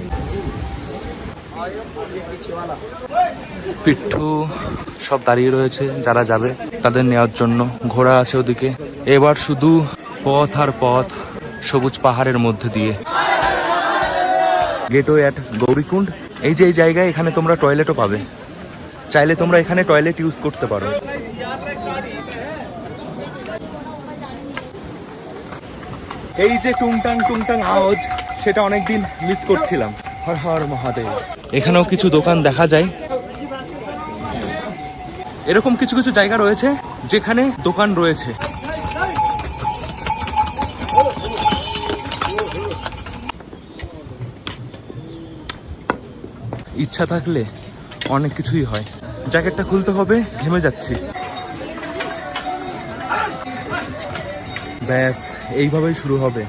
পিঠু সব দাঁড়িয়ে রয়েছে, যারা যাবে তাদের নেওয়ার জন্য। ঘোড়া আছে ওদিকে। এবার শুধু পথ আর পথ, সবুজ পাহাড়ের মধ্যে দিয়ে। Gateway at Gaurikund. এই যে এই জায়গায়, এখানে তোমরা টয়লেটও পাবে, চাইলে তোমরা এখানে টয়লেট ইউজ করতে পারো। এই যে টুংটাং টুংটাং আওয়াজ, সেটা অনেকদিন মিস করছিলাম। হর হর মহাদেব। এখানেও কিছু দোকান দেখা যায়। এরকম কিছু কিছু জায়গা রয়েছে যেখানে দোকান রয়েছে। ইচ্ছা থাকলে অনেক কিছুই হয়। জ্যাকেটটা খুলতে হবে, ঘেমে যাচ্ছি। ব্যাস এইভাবেই শুরু হবে।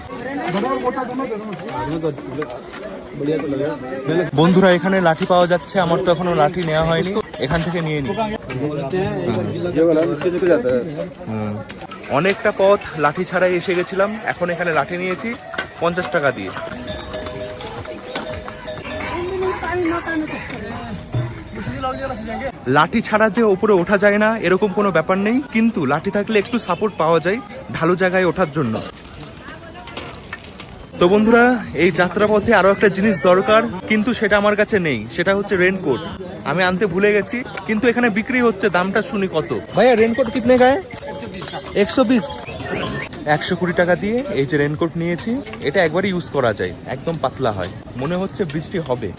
বন্ধুরা এখানে লাঠি পাওয়া যাচ্ছে, আমার তো এখনো লাঠি নেওয়া হয়নি, এখান থেকে নিয়ে নি। অনেকটা পথ লাঠি ছাড়াই এসে গেছিলাম, এখন এখানে লাঠি নিয়েছি 50 টাকা দিয়ে। লাঠি ছাড়া যে উপরে ওঠা যায় না এরকম কোনো ব্যাপার নেই, কিন্তু লাঠি থাকলে একটু সাপোর্ট পাওয়া যায় ঢালু জায়গায় ওঠার জন্য। তো বন্ধুরা এই যাত্রাপথে আরো একটা জিনিস দরকার, কিন্তু সেটা আমার কাছে নেই, সেটা হচ্ছে রেনকোট। আমি আনতে ভুলে গেছি, কিন্তু এখানে বিক্রি হচ্ছে, দামটা শুনি কত। ভাইয়া রেনকোট কিতনে গায়ে? 120। 120 টাকা দিয়ে এই যে রেনকোট নিয়েছি, এটা একবারই ইউজ করা যায়, একদম পাতলা হয়। মনে হচ্ছে বৃষ্টি হবে।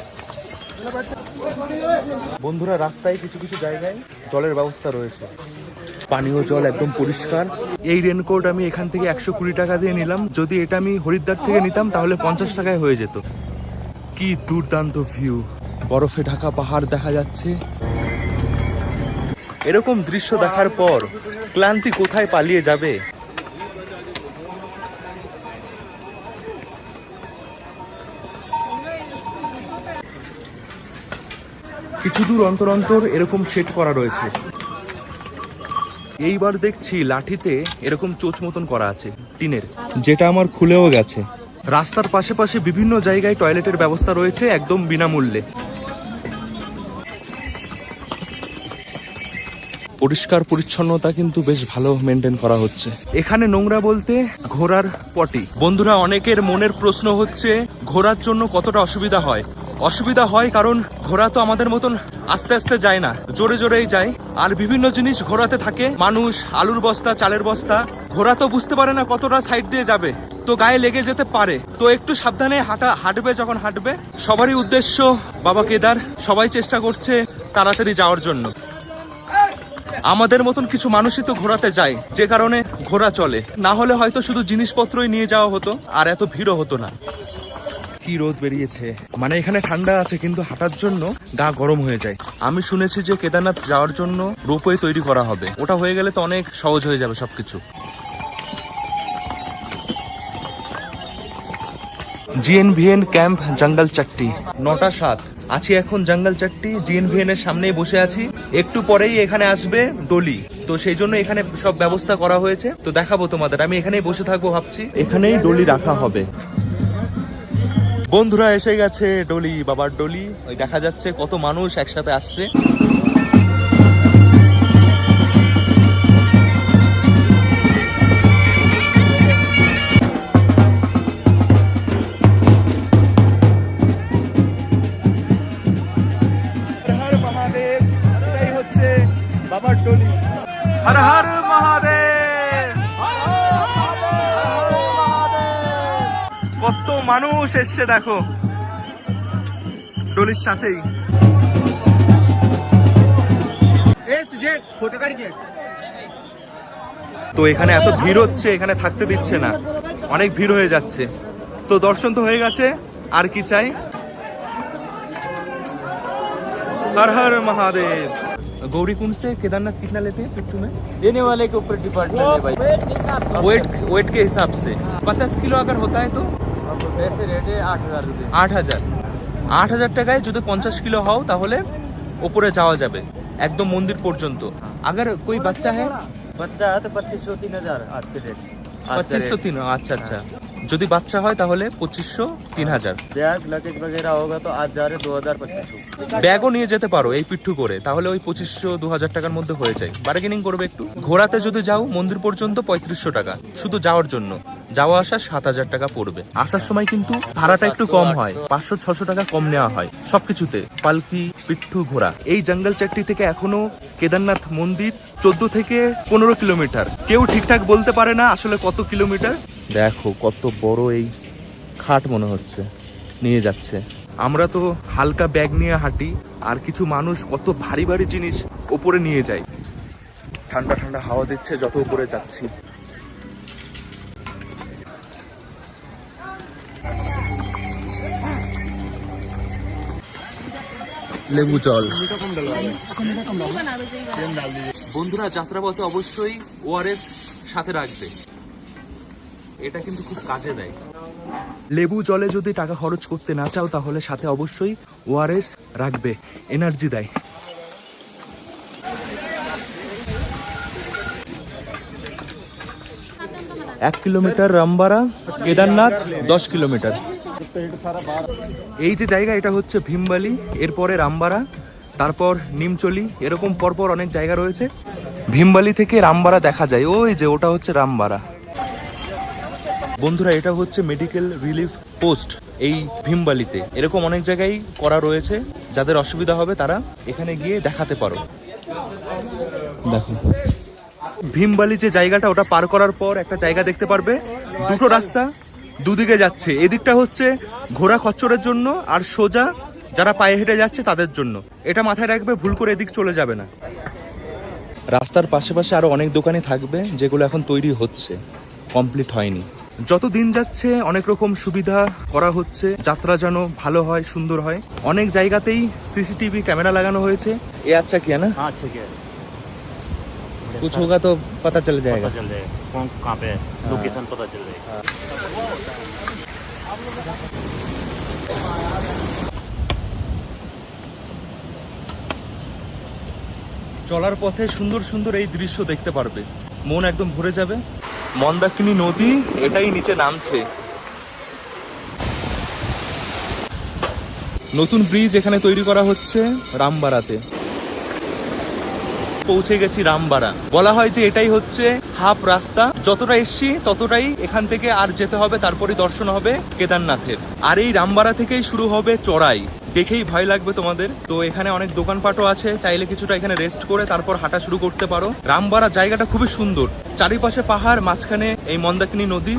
বন্ধুরা রাস্তায় কিছু কিছু জায়গায় জলের ব্যবস্থা রয়েছে, পানীয় জল একদম পরিষ্কার। এই রেনকোট আমি এখান থেকে 120 টাকা দিয়ে নিলাম, যদি এটা আমি হরিদ্বার থেকে নিতাম তাহলে 50 টাকায় হয়ে যেত। কি দুর্দান্ত ভিউ, বরফে ঢাকা পাহাড় দেখা যাচ্ছে। এরকম দৃশ্য দেখার পর ক্লান্তি কোথায় পালিয়ে যাবে। কিছু দূর অন্তর অন্তর এরকম সেট করা রয়েছে। এইবার দেখছি লাঠিতে এরকম চোচ মতন করা আছে টিনের, যেটা আমার খুলেও গেছে। রাস্তার পাশে পাশে বিভিন্ন জায়গায় টয়লেটের ব্যবস্থা রয়েছে একদম বিনামূল্যে। পরিষ্কার পরিচ্ছন্নতা কিন্তু বেশ ভালো মেনটেন করা হচ্ছে। এখানে নোংরা বলতে ঘোড়ার পটি। বন্ধুরা, অনেকের মনের প্রশ্ন হচ্ছে ঘোড়ার জন্য কতটা অসুবিধা হয়। অসুবিধা হয় কারণ ঘোড়া তো আমাদের মতন আস্তে আস্তে যায় না, জোরে জোরেই যায়। আর বিভিন্ন জিনিস ঘোড়াতে থাকে, মানুষ, আলুর বস্তা, চালের বস্তা। ঘোড়া তো বুঝতে পারে না কতটা সাইড দিয়ে যাবে, তো গায়ে লেগে যেতে পারে। তো একটু সাবধানে হাঁটবে যখন হাঁটবে। সবারই উদ্দেশ্য বাবা কেদার, সবাই চেষ্টা করছে তাড়াতাড়ি যাওয়ার জন্য। আমাদের মতন কিছু মানুষই তো ঘোরাতে যায়, যে কারণে ঘোড়া চলে। না হলে হয়তো শুধু জিনিসপত্রই নিয়ে যাওয়া হতো আর এত ভিড়ও হতো না। কি রোদ বেরিয়েছে, মানে এখানে ঠান্ডা আছে কিন্তু হাঁটার জন্য গা গরম হয়ে যায়। আমি শুনেছি যে কেদারনাথ যাওয়ার জন্য রোপওয়ে তৈরি করা হবে, ওটা হয়ে গেলে তো অনেক সহজ হয়ে যাবে সবকিছু। জিএনভিএন ক্যাম্প জঙ্গল চাট্টি 9:07 আছি এখন জঙ্গল চাট্টি জিএনভিএন এর সামনেই বসে আছি। একটু পরেই এখানে আসবে ডলি, তো সেই জন্য এখানে সব ব্যবস্থা করা হয়েছে। তো দেখাবো তোমাদের, আমি এখানেই বসে থাকবো ভাবছি। এখানেই ডলি রাখা হবে। বন্ধুরা, এসে গেছে ডলি, বাবার ডলি। ওই দেখা যাচ্ছে কত মানুষ একসাথে আসছে। বাবার ডলি। হর হর মহাদেব। কত মানুষ এসছে দেখো ডলির সাথেই। তো এখানে এত ভিড় হচ্ছে, এখানে থাকতে দিচ্ছে না, অনেক ভিড় হয়ে যাচ্ছে। তো দর্শন তো হয়ে গেছে, আর কি চাই। हर हर महादेव। गौरी कुंड से केदारनाथ कितना लेते हैं पिट्ठू में? देने वाले के ऊपर डिपेंड करता है भाई, वेट के हिसाब से 50 किलो अगर होता है तो ऐसे रेट है 8,000 रुपये। 8,000 টাকায় যদি 50 কিলো হও তাহলে উপরে যাওয়া যাবে একদম মন্দির পর্যন্ত। अगर कोई बच्चा है, बच्चा है तो 2500-3,000 आज के रेट। 2503। আচ্ছা আচ্ছা, যদি বাচ্চা হয় তাহলে 2500-3000। बैग लगेज वगैरह होगा तो आज जा रहे 2,000-2500। ব্যাগও নিয়ে যেতে পারো এই পিঠু করে, তাহলে ওই 2500-2000 টাকার মধ্যে হয়ে যায়। বার্গেনিং করবে একটু। ঘোড়াতে যদি যাও মন্দির পর্যন্ত 3500 টাকা শুধু যাওয়ার জন্য, যাওয়া আসা 7,000 টাকা পড়বে। আসার সময় কিন্তু ভাড়াটা একটু কম হয়, 500-600 টাকা কম নেওয়া হয় সবকিছুতে, পালকি, পিঠু, ঘোড়া। এই জঙ্গল চাট্টি থেকে এখনো কেদারনাথ মন্দির 14 থেকে 15 কিলোমিটার। কেউ ঠিকঠাক বলতে পারে না আসলে কত কিলোমিটার। দেখো কত বড় এই খাট মনে হচ্ছে নিয়ে যাচ্ছে। আমরা তো হালকা ব্যাগ নিয়ে হাঁটি, আর কিছু মানুষ কত ভারী ভারী জিনিস ওপরে নিয়ে যায়। ঠান্ডা ঠান্ডা হাওয়া দিচ্ছে যত উপরে যাচ্ছি। লেবু জল। বন্ধুরা, যাত্রাপথে অবশ্যই ওআরএস সাথে রাখবে, এটা কিন্তু খুব কাজে দেয়। লেবু জলে যদি টাকা খরচ করতে না চাও তাহলে সাথে অবশ্যই ওআরএস রাখবে, এনার্জি দেয়। এক কিলোমিটার রামবাড়া, কেদারনাথ 10 কিলোমিটার। এই যে জায়গা, এটা হচ্ছে ভীমবালি, এরপরে রামবাড়া, তারপর নিমচলি, এরকম পরপর অনেক জায়গা রয়েছে। ভীমবালি থেকে রামবাড়া দেখা যায়, ওই যে ওটা হচ্ছে রামবাড়া। বন্ধুরা, এটা হচ্ছে মেডিকেল রিলিফ পোস্ট এই ভীমবালিতে। এরকম অনেক জায়গায় করা রয়েছে, যাদের অসুবিধা হবে তারা এখানে গিয়ে দেখাতে পারো। দেখো ভীমবালি যে জায়গাটা, ওটা পার করার পর একটা জায়গা দেখতে পারবে, দুটো রাস্তা দুদিকে যাচ্ছে। এদিকটা হচ্ছে ঘোড়া খচ্চরের জন্য, আর সোজা যারা পায়ে হেঁটে যাচ্ছে তাদের জন্য। এটা মাথায় রাখবে, ভুল করে এদিক চলে যাবে না। রাস্তার পাশে পাশে আরো অনেক দোকানই থাকবে, যেগুলো এখন তৈরি হচ্ছে, কমপ্লিট হয়নি। যত দিন যাচ্ছে অনেক রকম সুবিধা করা হচ্ছে, যাত্রা যেন ভালো হয়, সুন্দর হয়। অনেক জায়গাতেই সিসিটিভি ক্যামেরা লাগানো হয়েছে। এ আচ্ছা কি না? हाँ अच्छा क्या है, कुछ होगा तो पता चल जाएगा। पता चल जाएगा कौन कहाँ पे है, लोकेशन पता चल जाएगा। চলার পথে সুন্দর সুন্দর এই দৃশ্য দেখতে পারবে, মন একদম ভরে যাবে। মন্দাকিনী নদী এটাই নিচে নামছে। নতুন ব্রিজ এখানে তৈরি করা হচ্ছে রামবাড়াতে। পৌঁছে গেছি রামবাড়া। বলা হয় যে এটাই হচ্ছে হাফ রাস্তা, যতটা এসছি ততটাই এখান থেকে আর যেতে হবে, তারপরে দর্শন হবে কেদারনাথের। আর এই রামবাড়া থেকেই শুরু হবে চড়াই। দেখেই ভয় লাগবে তোমাদের। তো এখানে অনেক দোকানপাটও আছে, চাইলে কিছুটা এখানে রেস্ট করে তারপর হাঁটা শুরু করতে পারো। রামবাড়া জায়গাটা খুবই সুন্দর, চারিপাশে পাহাড়, মাঝখানে এই মন্দাকিনী নদী।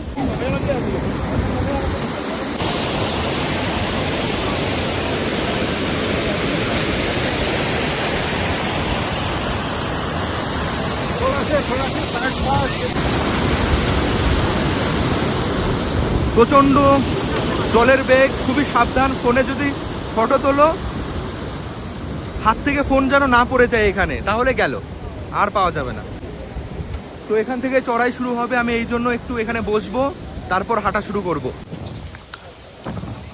প্রচন্ড জলের বেগ, খুবই সাবধান। ফোনে যদি ফটো তোলো, হাত থেকে ফোন যেন না পড়ে যায় এখানে, তাহলে গেল, আর পাওয়া যাবে না। তো এখান থেকে চড়াই শুরু হবে। আমি এই জন্য একটু এখানে বসবো, তারপর হাঁটা শুরু করব।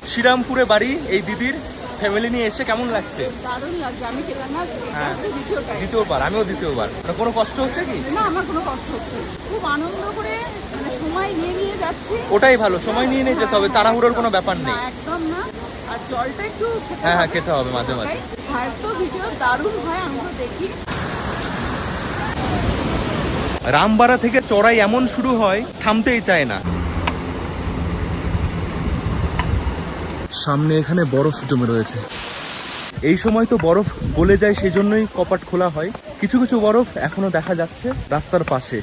শ্রীরামপুরে বাড়ি এই দিদির। ফ্যামিলি নিয়ে এসে কেমন লাগছে? দারুণ লাগছে। আমি কেদারনাথ হ্যাঁ, দ্বিতীয়বার। দ্বিতীয়বার, আমিও দ্বিতীয়বার। কোনো কষ্ট হচ্ছে কি? না, আমার কোনো কষ্ট হচ্ছে না। খুব আনন্দ করে মানে সময় নিয়ে যাচ্ছি। ওটাই ভালো, সময় নিয়ে নিয়ে যেতে হবে, তাড়াহুড়োর কোনো ব্যাপার নেই। না, একদম না। আর জলটা একটু খেতে হ্যাঁ, হবে। খেতে হবে মাঝে মাঝে। ভাইয়ের তো ভিডিও দারুণ হয়, আমি তো দেখি। রামবাড়া থেকে চড়াই এমন শুরু হয়, থামতেই চায় না। সামনে এখানে বরফ জমে রয়েছে। এই সময় তো বরফ গলে যায়, সেই জন্যই কপাট খোলা হয়। কিছু কিছু বরফ এখনো দেখা যাচ্ছে রাস্তার পাশে।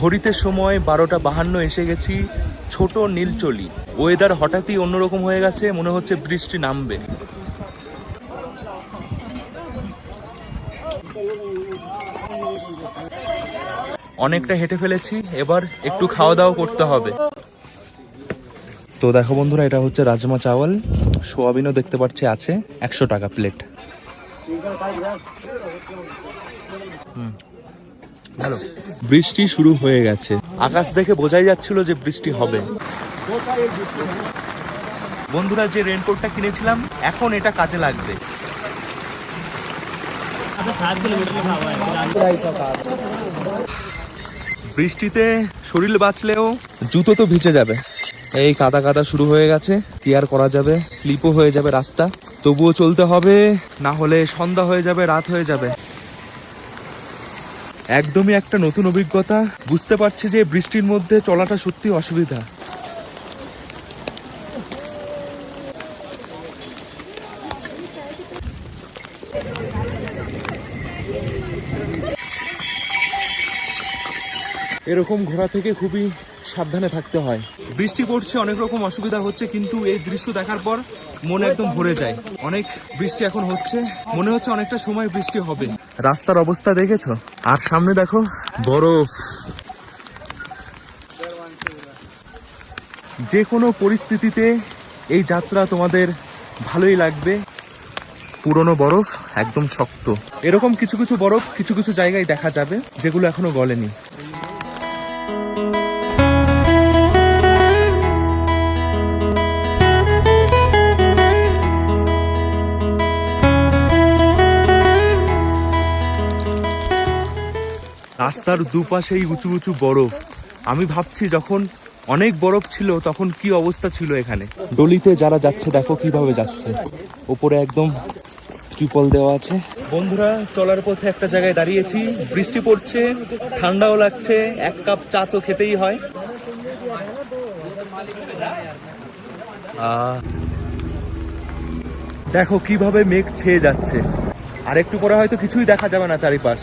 ঘড়িতে সময় 12:52 এসে গেছি ছোট নীলচলি। ওয়েদার হঠাৎই অন্যরকম হয়ে গেছে, মনে হচ্ছে বৃষ্টি নামবে। অনেকটা হেঁটে ফেলেছি, এবার একটু খাওয়া দাওয়া করতে হবে। তো দেখো বন্ধুরা, এটা হচ্ছে রাজমা চাওয়াল, সোয়াবিনও দেখতে পাচ্ছি আছে, 100 টাকা প্লেট। ভালো। বৃষ্টি শুরু হয়ে গেছে, আকাশ দেখে বোঝাই যাচ্ছিল যে বৃষ্টি হবে। বন্ধুরা, যে রেনকোটটা কিনেছিলাম এখন এটা কাজে লাগবে। বৃষ্টিতে শরীর বাঁচলেও জুতো তো ভিজে যাবে। এই কাদা কাদা শুরু হয়ে গেছে, কি আর করা যাবে, স্লিপও হয়ে যাবে রাস্তা। তবুও চলতে হবে, না হলে সন্ধ্যা হয়ে যাবে, রাত হয়ে যাবে। একদমই একটা নতুন অভিজ্ঞতা। বুঝতে পারছি যে বৃষ্টির মধ্যে চলাটা সত্যি অসুবিধা। এরকম ঘোরা থেকে খুবই সাবধানে থাকতে হয়। বৃষ্টি পড়ছে, অনেক রকম অসুবিধা হচ্ছে, কিন্তু এই দৃশ্য দেখার পর মন একদম ভরে যায়। অনেক বৃষ্টি এখন হচ্ছে, মনে হচ্ছে অনেকটা সময় বৃষ্টি হবে। রাস্তার অবস্থা দেখেছো? আর সামনে দেখো বরফ। যে কোনো পরিস্থিতিতে এই যাত্রা তোমাদের ভালোই লাগবে। পুরনো বরফ, একদম শক্ত। এরকম কিছু কিছু বরফ কিছু কিছু জায়গায় দেখা যাবে, যেগুলো এখনো গলেনি। রাস্তার দুপাশেই উঁচু উঁচু বরফ। আমি ভাবছি যখন অনেক বরফ ছিল তখন কি অবস্থা ছিল এখানে। ডলিতে যারা যাচ্ছে দেখো কিভাবে যাচ্ছে, উপরে একদম ত্রিপল দেওয়া আছে। বন্ধুরা, চলার পথে একটা জায়গায় দাঁড়িয়েছি, বৃষ্টি পড়ছে, ঠান্ডাও লাগছে, 1 কাপ চা তো খেতেই হয়। দেখো কিভাবে মেঘ ছেয়ে যাচ্ছে, আর একটু পরে হয়তো কিছুই দেখা যাবে না চারিপাশ।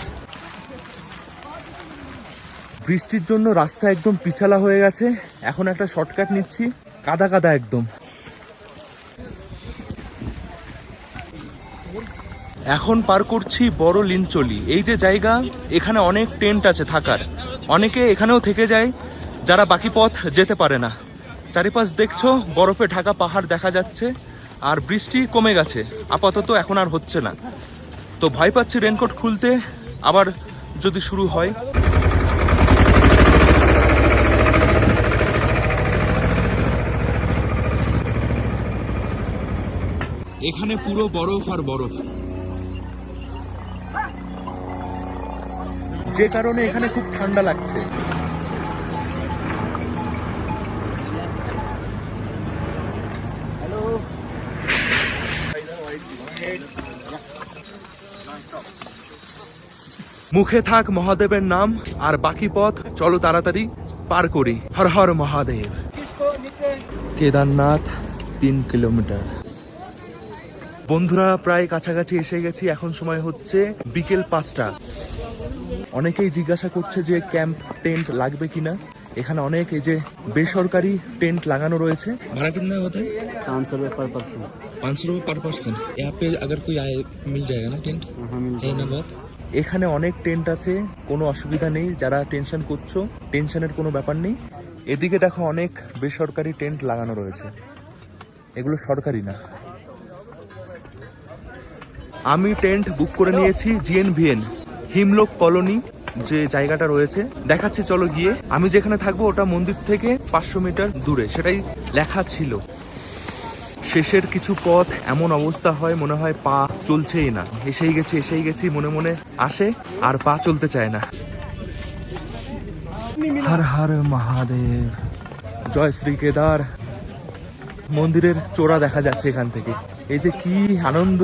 বৃষ্টির জন্য রাস্তা একদম পিছলা হয়ে গেছে। এখন একটা শর্টকাট নিচ্ছি, কাদা কাদা একদম। এখন পার করছি বড় লিনচলি। এই যে জায়গা, এখানে অনেক টেন্ট আছে থাকার। অনেকে এখানেও থেকে যায় যারা বাকি পথ যেতে পারে না। চারিপাশ দেখছো বরফে ঢাকা পাহাড় দেখা যাচ্ছে, আর বৃষ্টি কমে গেছে আপাতত, এখন আর হচ্ছে না। তো ভয় পাচ্ছি রেনকোট খুলতে, আবার যদি শুরু হয়। এখানে পুরো বরফ আর বরফ, যে কারণে এখানে খুব ঠান্ডা লাগছে। মুখে থাক মহাদেবের নাম, আর বাকি পথ চলো তাড়াতাড়ি পার করি। হর হর মহাদেব। কেদারনাথ 3 কিলোমিটার। বন্ধুরা প্রায় কাছাকাছি এসে গেছি। এখন সময় হচ্ছে বিকেল 5টা। অনেকেই জিজ্ঞাসা করছে যে ক্যাম্প টেন্ট লাগবে কিনা। এখানে অনেক এই যে বেসরকারি টেন্ট লাগানো রয়েছে। ভাড়া কিतना होता है? 500 रुपये पर पर्सन। 500 रुपये पर पर्सन। यहाँ पे अगर कोई आए मिल जाएगा ना टेंट? है ना बात। এখানে অনেক টেন্ট আছে, কোনো অসুবিধা নেই। যারা টেনশন করছো, টেনশনের কোনো ব্যাপার নেই। এদিকে দেখো অনেক বেসরকারি টেন্ট লাগানো রয়েছে, এগুলো সরকারি না। আমি টেন্ট বুক করে নিয়েছি GNVN হিমলোক কলোনি যে জায়গাটা রয়েছে, দেখাচ্ছি চলো গিয়ে। আমি যেখানে থাকবো ওটা মন্দির থেকে 500 মিটার দূরে, সেটাই লেখা ছিল। শেষের কিছু পথ এমন অবস্থা হয় মনে হয় পা চলছেই না। এসেই গেছি মনে মনে আসে, আর পা চলতে চায় না। হর হর মহাদেব, জয় শ্রী কেদার। মন্দিরের চূড়া দেখা যাচ্ছে এখান থেকে। এই যে কি আনন্দ,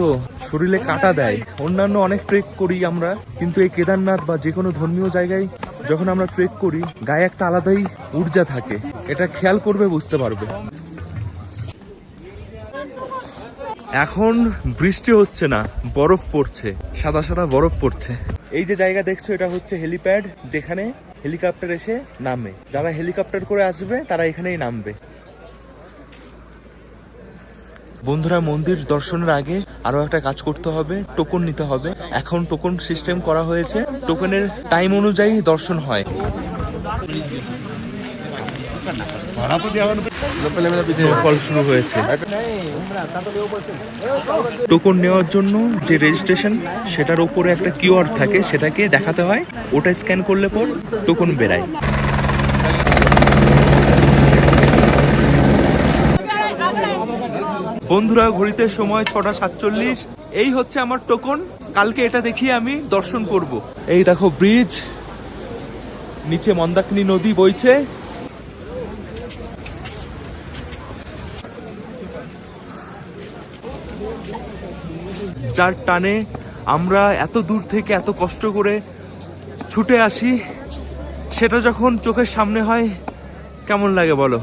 শরীরে কাঁটা দেয়। অন্যান্য অনেক ট্রেক করি আমরা, কিন্তু এই কেদারনাথ বা যে কোনো ধর্মীয় জায়গায় যখন আমরা ট্রেক করি, গায়ে একটা আলাদাই ঊর্জা থাকে। এটা খেয়াল করবে, বুঝতে পারবে। এখন বৃষ্টি হচ্ছে না, বরফ পড়ছে, সাদা সাদা বরফ পড়ছে। এই যে জায়গা দেখছো, এটা হচ্ছে হেলিপ্যাড, যেখানে হেলিকপ্টার এসে নামে। যারা হেলিকপ্টার করে আসবে তারা এখানেই নামবে। বন্ধুরা মন্দির দর্শনের আগে আরো একটা কাজ করতে হবে, টোকন নিতে হবে। এখন টোকন সিস্টেম করা হয়েছে, টোকনের টাইম অনুযায়ী দর্শন হয়। কল শুরু হয়েছে। টোকন নেওয়ার জন্য যে রেজিস্ট্রেশন, সেটার উপরে একটা কিউআর থাকে, সেটাকে দেখাতে হয়। ওটা স্ক্যান করলে পর টোকন বেরায়। বন্ধুরা ঘড়িতে সময় 6টা 47। এই হচ্ছে আমার টোকন। কালকে এটা দেখিয়ে আমি দর্শন করব। এই দেখো ব্রিজ, নিচে মন্দাকিনী নদী বইছে। যার টানে আমরা এত দূর থেকে এত কষ্ট করে ছুটে আসি, সেটা যখন চোখের সামনে হয় কেমন লাগে বলো।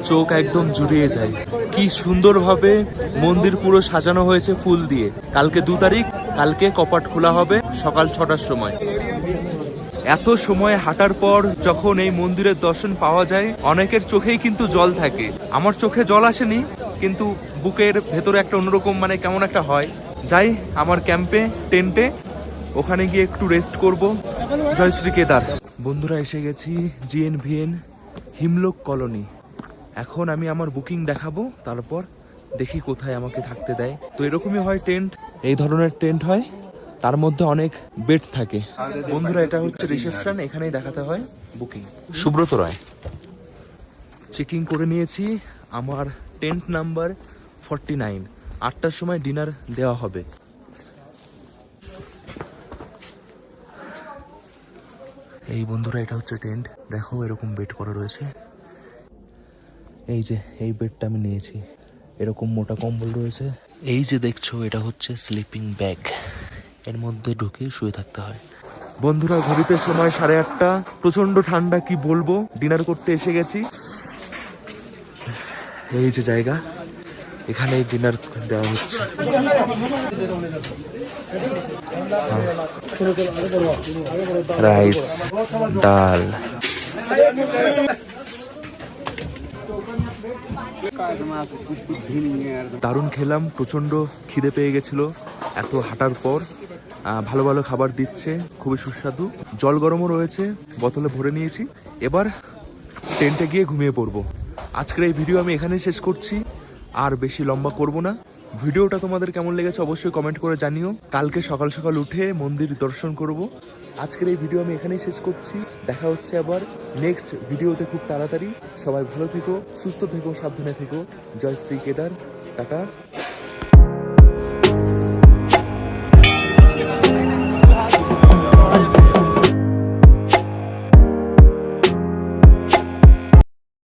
চোখ একদম জুড়িয়ে যায়। কি সুন্দরভাবে মন্দির পুরো সাজানো হয়েছে ফুল দিয়ে। কালকে 2 তারিখ, কালকে কপাট খোলা হবে সকাল 6টার সময়। এত সময় হাঁটার পর যখন এই মন্দিরের দর্শন পাওয়া যায়, অনেকের চোখেই কিন্তু জল থাকে। আমার চোখে জল আসেনি, কিন্তু বুকের ভেতরে একটা অন্যরকম মানে কেমন একটা হয়। যাই আমার ক্যাম্পে, টেন্টে, ওখানে গিয়ে একটু রেস্ট করব। জয় শ্রী কেদার। বন্ধুরা এসে গেছি GNVN হিমলোক কলোনি। এখন আমি আমার বুকিং দেখাবো, তারপর দেখি কোথায় আমাকে থাকতে দেয়। তো এরকমই হয় টেন্ট, এই ধরনের টেন্ট হয়, তার মধ্যে অনেক বেড থাকে। বন্ধুরা এটা হচ্ছে রিসেপশন, এখানেই দেখাতে হয় বুকিং। সুব্রত রায়। চেকিং করে নিয়েছি। আমার টেন্ট নাম্বার 49। 8টার সময় ডিনার দেওয়া হবে। এই বন্ধুরা এটা হচ্ছে টেন্ট, দেখো এরকম বেড করা রয়েছে। এই যে এই বেডটা আমি নিয়েছি, এরকম মোটা কম্বল রয়েছে। এই যে দেখছো এটা হচ্ছে স্লিপিং ব্যাগ, এর মধ্যে ঢুকে শুয়ে থাকতে হয়। বন্ধুরা ঘড়িতে সময় 8:30। প্রচন্ড ঠান্ডা, কি বলবো। ডিনার করতে এসে গেছি। এই যে জায়গা, এখানে ডিনার দেওয়া হচ্ছে। রাইস, ডাল। দারুণ খেলাম, প্রচন্ড খিদে পেয়ে গেছিল এত হাঁটার পর। ভালো ভালো খাবার দিচ্ছে, খুবই সুস্বাদু। জল গরমও রয়েছে, বোতলে ভরে নিয়েছি। এবার টেন্টে গিয়ে ঘুমিয়ে পড়বো। আজকের এই ভিডিও আমি এখানে শেষ করছি, আর বেশি লম্বা করব না। ভিডিওটা তোমাদের কেমন লেগেছে অবশ্যই কমেন্ট করে জানিও। কালকে সকাল সকাল উঠে মন্দির দর্শন করব। আজকের এই ভিডিও আমি এখানেই শেষ করছি। দেখা হচ্ছে আবার নেক্সট ভিডিওতে খুব তাড়াতাড়ি। সবাই ভালো থেকো, সুস্থ থেকো, সাবধানে থেকো। জয় শ্রী কেদার, টাটা।